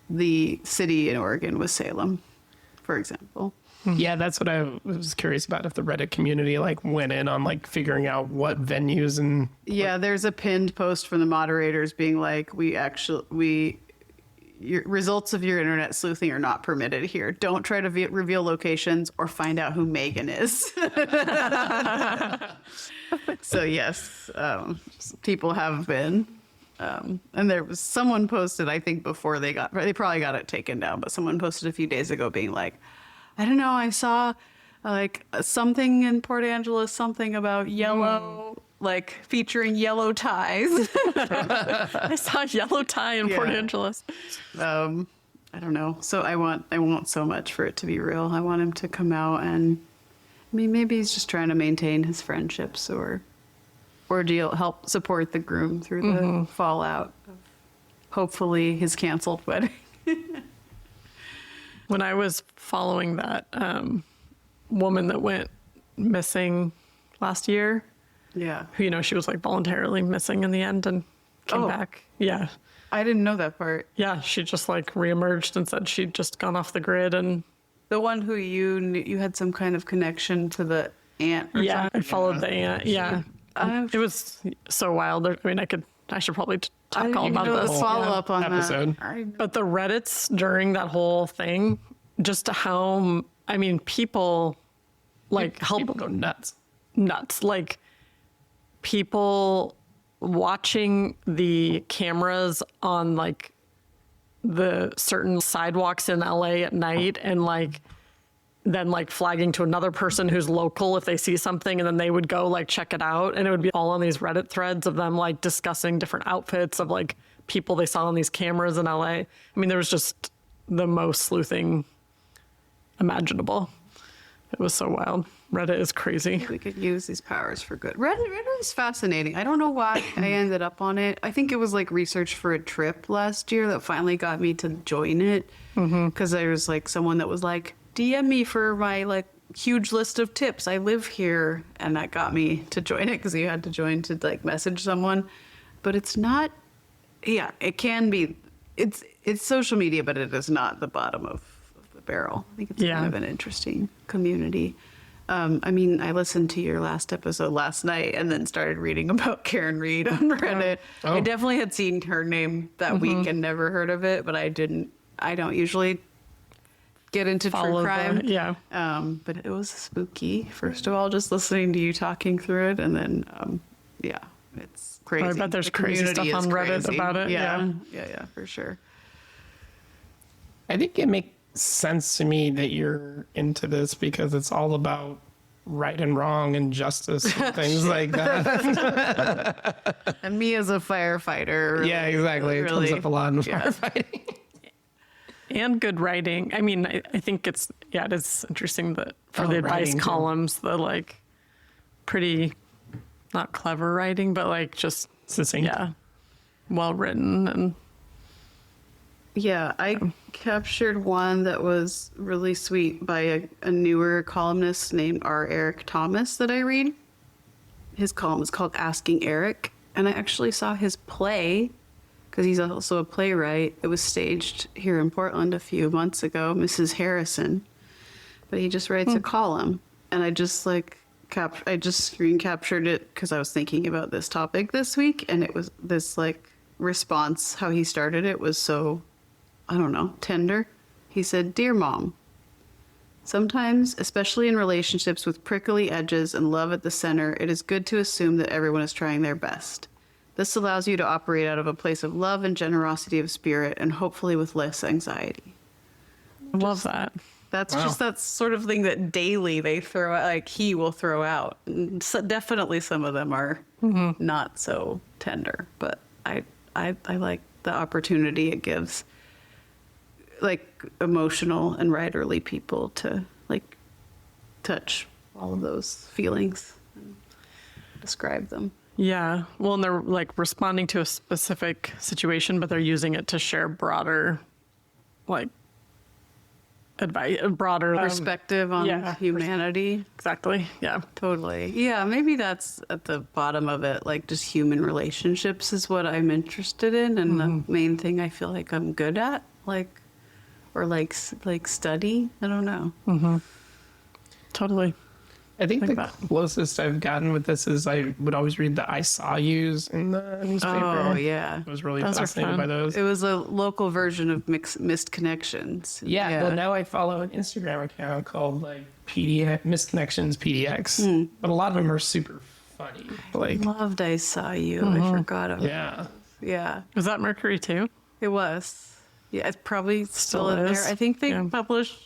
the city in Oregon was Salem, for example. Yeah, that's what I was curious about. If the Reddit community like went in on like figuring out what venues and Yeah, there's a pinned post from the moderators being like, your results of your internet sleuthing are not permitted here. Don't try to reveal locations or find out who Megan is. So yes, people have been. And there was someone posted, I think before they probably got it taken down, but someone posted a few days ago being like, I don't know, I saw like something in Port Angeles, something about yellow, like featuring yellow ties. I saw a yellow tie in Port Yeah. Angeles. I don't know. So I want so much for it to be real. I want him to come out and, I mean, maybe he's just trying to maintain his friendships or help support the groom through the fallout of hopefully his canceled wedding. When I was following that woman that went missing last year, Yeah. who, she was like voluntarily missing in the end and came Oh. back. Yeah. I didn't know that part. Yeah, she just like reemerged and said she'd just gone off the grid. And The one who you had some kind of connection to the aunt. Or yeah, something. I followed the aunt. Yeah. I've- It was so wild. I mean, I should probably talk all about the this. follow up on episode. that. But the Reddits during that whole thing, just how, I mean, people like help People go nuts. nuts. Like people watching the cameras on like the certain sidewalks in LA at night and like then like flagging to another person who's local if they see something, and then they would go like check it out, and it would be all on these Reddit threads of them like discussing different outfits of like people they saw on these cameras in LA. I mean, there was just the most sleuthing imaginable. It was so wild. Reddit is crazy. We could use these powers for good. Reddit is fascinating. I don't know why I ended up on it. I think it was like research for a trip last year that finally got me to join it. Because there was like someone that was like, DM me for my like huge list of tips. I live here. And that got me to join it because you had to join to like message someone. But it's not, yeah, it can be. It's social media, but it is not the bottom of the barrel. I think it's kind of an interesting community. I mean, I listened to your last episode last night and then started reading about Karen Reed on Reddit. Oh. I definitely had seen her name that week and never heard of it, but I don't usually get into Follow true crime. yeah. But it was spooky. First of all, just listening to you talking through it, and then, yeah, it's crazy. I bet there's The crazy community stuff is on Reddit crazy. about it. Yeah, for sure. I think it makes sense to me that you're into this because it's all about right and wrong and justice and things like that. And me as a firefighter. Yeah, exactly. It comes up a lot in firefighting. And good writing. I mean, I think it is interesting that for the advice writing, too. columns, the like pretty, not clever writing, but like just, Succinct. yeah, well written. And Yeah, I captured one that was really sweet by a newer columnist named R. Eric Thomas that I read. His column is called Asking Eric. And I actually saw his play, because he's also a playwright. It was staged here in Portland a few months ago, Mrs. Harrison. But he just writes a column. And I just I just screen captured it because I was thinking about this topic this week. And it was this like response, how he started it was so, I don't know, tender. He said, "Dear Mom, sometimes, especially in relationships with prickly edges and love at the center, it is good to assume that everyone is trying their best. This allows you to operate out of a place of love and generosity of spirit and hopefully with less anxiety." I love that. That's Wow. just that sort of thing that daily they throw out, like he will throw out. And so definitely some of them are not so tender, but I like the opportunity it gives like emotional and writerly people to like touch all of those feelings and describe them. Yeah. Well, and they're like responding to a specific situation, but they're using it to share broader, like, advice, broader Perspective on yeah. humanity. Exactly. Yeah. Totally. Yeah, maybe that's at the bottom of it. Like just human relationships is what I'm interested in, and the main thing I feel like I'm good at, like, or like study. I don't know. Totally. I think Like the that. closest I've gotten with this is I would always read the I Saw Yous in the newspaper. Oh yeah. I was really Those are fascinated fun. by those. It was a local version of Missed Connections. Yeah, well, now I follow an Instagram account called like PDX, Misconnections PDX, but a lot of them are super funny. Like, Loved I Saw You. I forgot about yeah, Yeah, Was that Mercury too? it was. Yeah, it's probably still in is. there. I think they Yeah. publish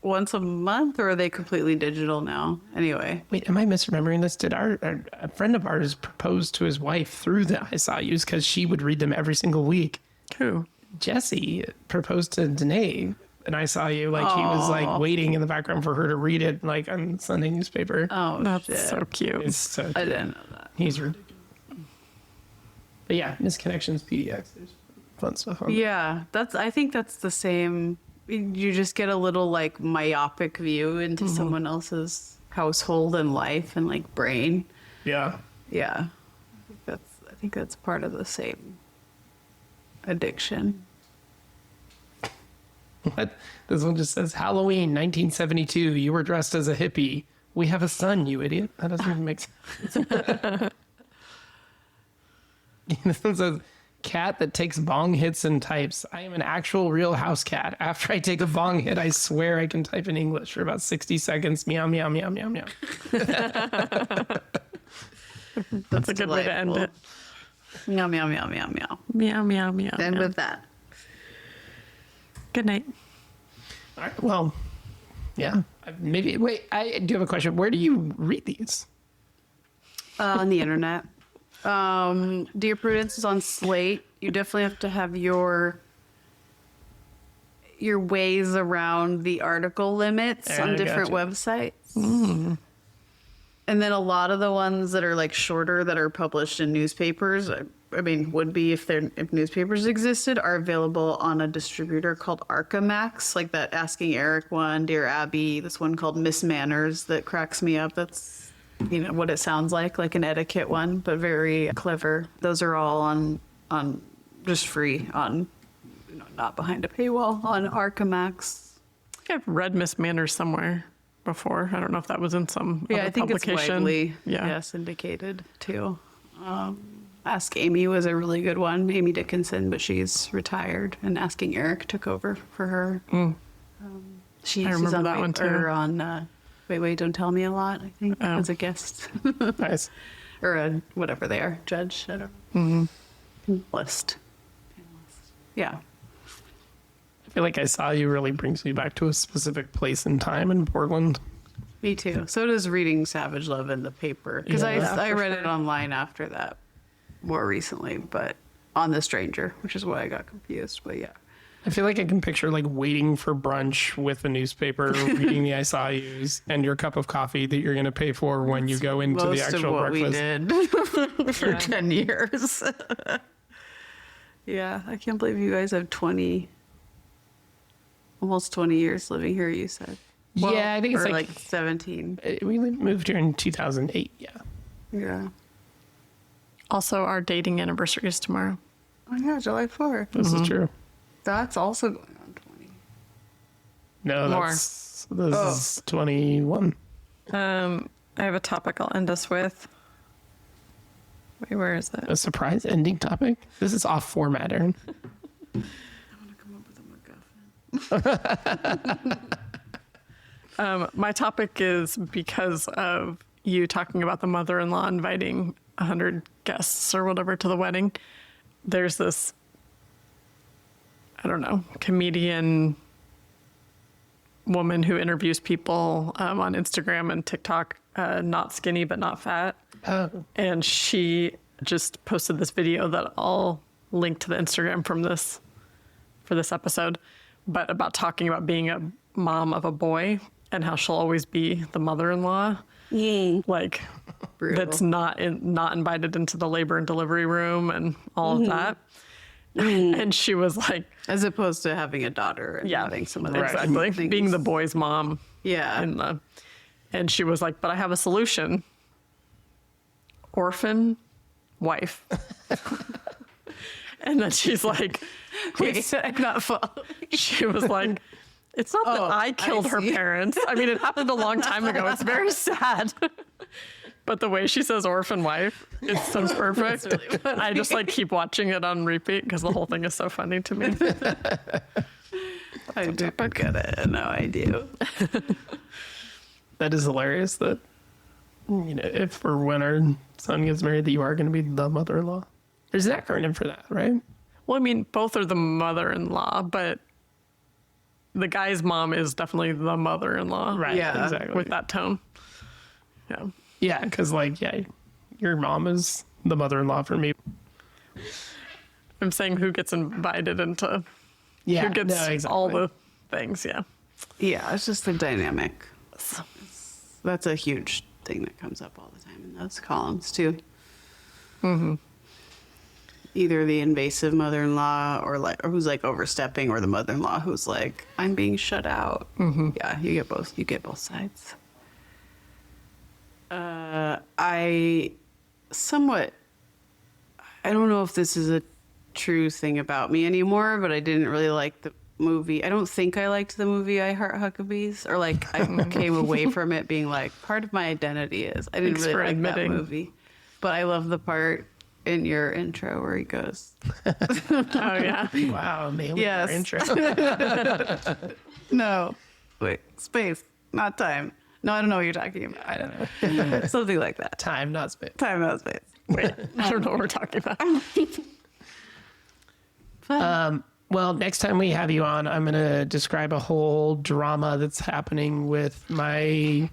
once a month, or are they completely digital now? Anyway. wait, am I misremembering this? Did a friend of ours propose to his wife through the I Saw Yous because she would read them every single week? Who? Jesse proposed to Danae, and I Saw You. Like he was like waiting in the background for her to read it, like on Sunday newspaper. Oh, That's shit. so cute. It's so I didn't know that. he's ridiculous. But yeah, Misconnections PDX. There's fun stuff on there. Yeah, I think that's the same. You just get a little like myopic view into someone else's household and life and like brain. Yeah. Yeah, I think that's part of the same addiction. What? This one just says Halloween 1972. You were dressed as a hippie. We have a son, you idiot. That doesn't even make sense. This one says cat that takes bong hits and types. I am an actual real house cat. After I take a bong hit, I swear I can type in English for about 60 seconds. Meow, meow, meow, meow, meow. That's a good way to end it. Meow, meow, meow, meow, meow. Meow, meow, meow. End meow. with that. Good night. All right, well, yeah. Maybe, wait, I do have a question. Where do you read these? On the internet. Dear Prudence is on Slate. You definitely have to have your ways around the article limits Yeah, on I different gotcha. websites. And then a lot of the ones that are like shorter that are published in newspapers, I mean, would be if newspapers existed, are available on a distributor called Archamax, like that Asking Eric one, Dear Abby, this one called Miss Manners that cracks me up. That's, you know, what it sounds like an etiquette one, but very clever. Those are all on just free on, you know, not behind a paywall on Archamax. I think I've read Miss Manners somewhere before. I don't know if that was in some Yeah, other I think it's publication. widely Yeah. syndicated too. Ask Amy was a really good one, Amy Dickinson, but she's retired, and Asking Eric took over for her. She's I remember on that one, too. Or on Wait, Don't Tell Me a Lot, I think, as a guest. Nice. Or a, whatever they are, judge, I don't know. List. Yeah. I feel like I Saw You really brings me back to a specific place and time in Portland. Me too. So does reading Savage Love in the paper. Because Yeah, I read it online after that more recently, but on The Stranger, which is why I got confused. But yeah. I feel like I can picture like waiting for brunch with a newspaper, reading the I Saw Yous, and your cup of coffee that you're going to pay for when you go into the Most actual of what breakfast. we did for 10 years. Yeah, I can't believe you guys have almost 20 years living here, you said. Yeah, I think it's or like 17. We moved here in 2008. Yeah. Yeah. Also, our dating anniversary is tomorrow. Oh yeah, July 4th. This is true. That's also going on 20. No, More. this is 21. I have a topic I'll end us with. Wait, where is it? A surprise ending topic. This is off format, Erin. I want to come up with a MacGuffin. My topic is because of you talking about the mother-in-law inviting 100 guests or whatever to the wedding. There's this, I don't know, comedian woman who interviews people on Instagram and TikTok, not skinny but not fat. Oh. And she just posted this video that I'll link to the Instagram for this episode, but about talking about being a mom of a boy and how she'll always be the mother-in-law, like Brutal. that's not invited into the labor and delivery room and all of that. And she was like, As opposed to having a daughter and yeah, having some other exactly, things. being the boy's mom. Yeah. And she was like, but I have a solution. Orphan wife. And then she's like, Wait, I'm not following. she was like, it's not that I killed her see. parents. I mean, it happened a long time ago. It's very sad. But the way she says orphan wife, it's so perfect. really funny. I just like keep watching it on repeat because the whole thing is so funny to me. I do get it. No, I do. That is hilarious that, you know, if or when our son gets married, that you are going to be the mother-in-law. There's an acronym for that, right? Well, I mean, both are the mother-in-law, but the guy's mom is definitely the mother-in-law. Right. Yeah. Exactly. With that tone. Yeah. Yeah, because your mom is the mother-in-law for me. I'm saying who gets invited into Yeah, who gets no, exactly. all the things. Yeah. Yeah, it's just the dynamic. That's a huge thing that comes up all the time in those columns, too. Either the invasive mother-in-law or who's like overstepping, or the mother-in-law who's like, I'm being shut out. Yeah, you get both. You get both sides. I don't know if this is a true thing about me anymore, but I didn't really like the movie. I don't think I liked the movie I Heart Huckabees, or like I came away from it being like, part of my identity is I didn't Thanks really for like admitting. that movie. But I love the part in your intro where he goes, Oh yeah. Wow, nailing Yes. your intro. no, wait, space, not time. No, I don't know what you're talking about. I don't know. Something like that. Time, not space. Time, not space. Wait, I don't know what we're talking about. Fun. Well, next time we have you on, I'm going to describe a whole drama that's happening with my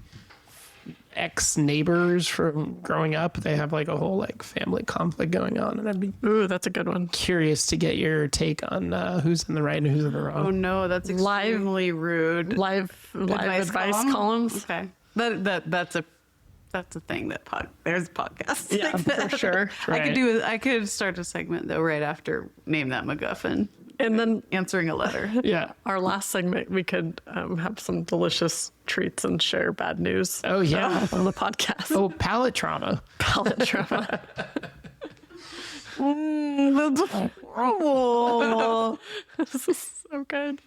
ex-neighbors from growing up. They have like a whole like family conflict going on, and I'd be Ooh, that's a good one. curious to get your take on who's in the right and who's in the wrong. Oh no, that's extremely rude. Live advice columns. Okay, that's a thing that there's podcasts. Yeah, like that. for sure. I could start a segment though right after Name That MacGuffin, And then answering a letter. Yeah. our last segment, we could have some delicious treats and share bad news. Oh, yeah. On the podcast. Oh, palate trauma. Palate trauma. That's horrible. This is so good.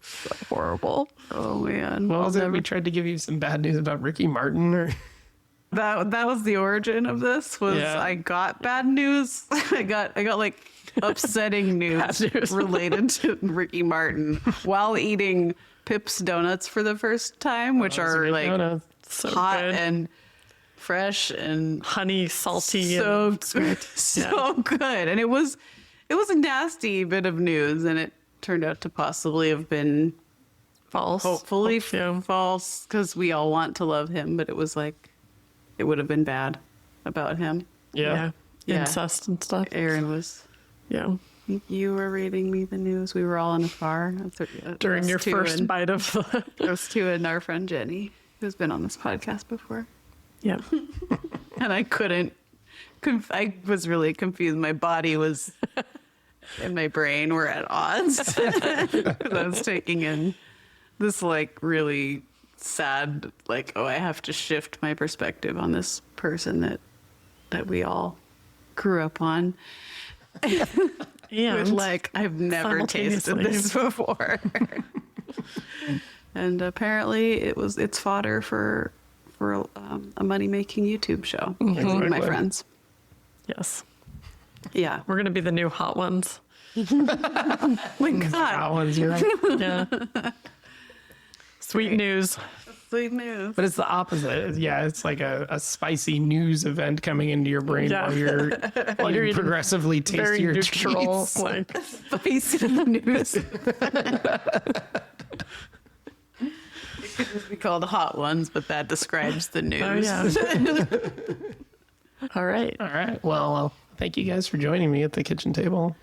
So horrible. Oh man. What was it? We tried to give you some bad news about Ricky Martin, or That was the origin of this. Was Yeah. I got bad news. I got like upsetting news, news. related to Ricky Martin while eating Pips donuts for the first time, which are like donuts. So hot good. and fresh and Honey, salty, so and sweet. so good. And it was a nasty bit of news, and it turned out to possibly have been False. hopefully Yeah. false, because we all want to love him, but it was like it would have been bad about him. Yeah. Yeah. Incest and stuff. Aaron was. Yeah. You were reading me the news. We were all in a car. During Us your two first and, bite of Us two and our friend Jenny, who's been on this podcast before. Yeah. And I couldn't. I was really confused. My body was, and my brain were at odds. 'Cause I was taking in this like really sad, like, oh, I have to shift my perspective on this person that we all grew up on. Yeah. With like, I've never tasted simultaneously. this before. And apparently it's fodder for a money-making YouTube show. With my Exactly. friends. Yes. Yeah. We're going to be the new hot ones. Oh my God. that one's you're right. Yeah. Sweet news. Sweet news. But it's the opposite. Yeah, it's like a spicy news event coming into your brain Yeah. while you eating progressively taste Very your neutral. treats. Like, Spicy news. It could just be called Hot Ones, but that describes the news. oh, yeah. All right. All right. Well, thank you guys for joining me at the kitchen table.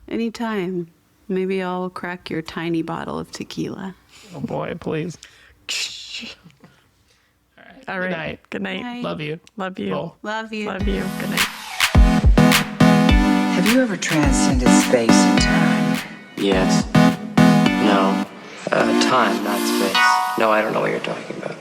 Anytime. Maybe I'll crack your tiny bottle of tequila. Oh boy, please. All right. night. Good night. Night. Love you. Love you. Cool. Love you. Love you. Good night. Have you ever transcended space and time? Yes. No. Time, not space. No, I don't know what you're talking about.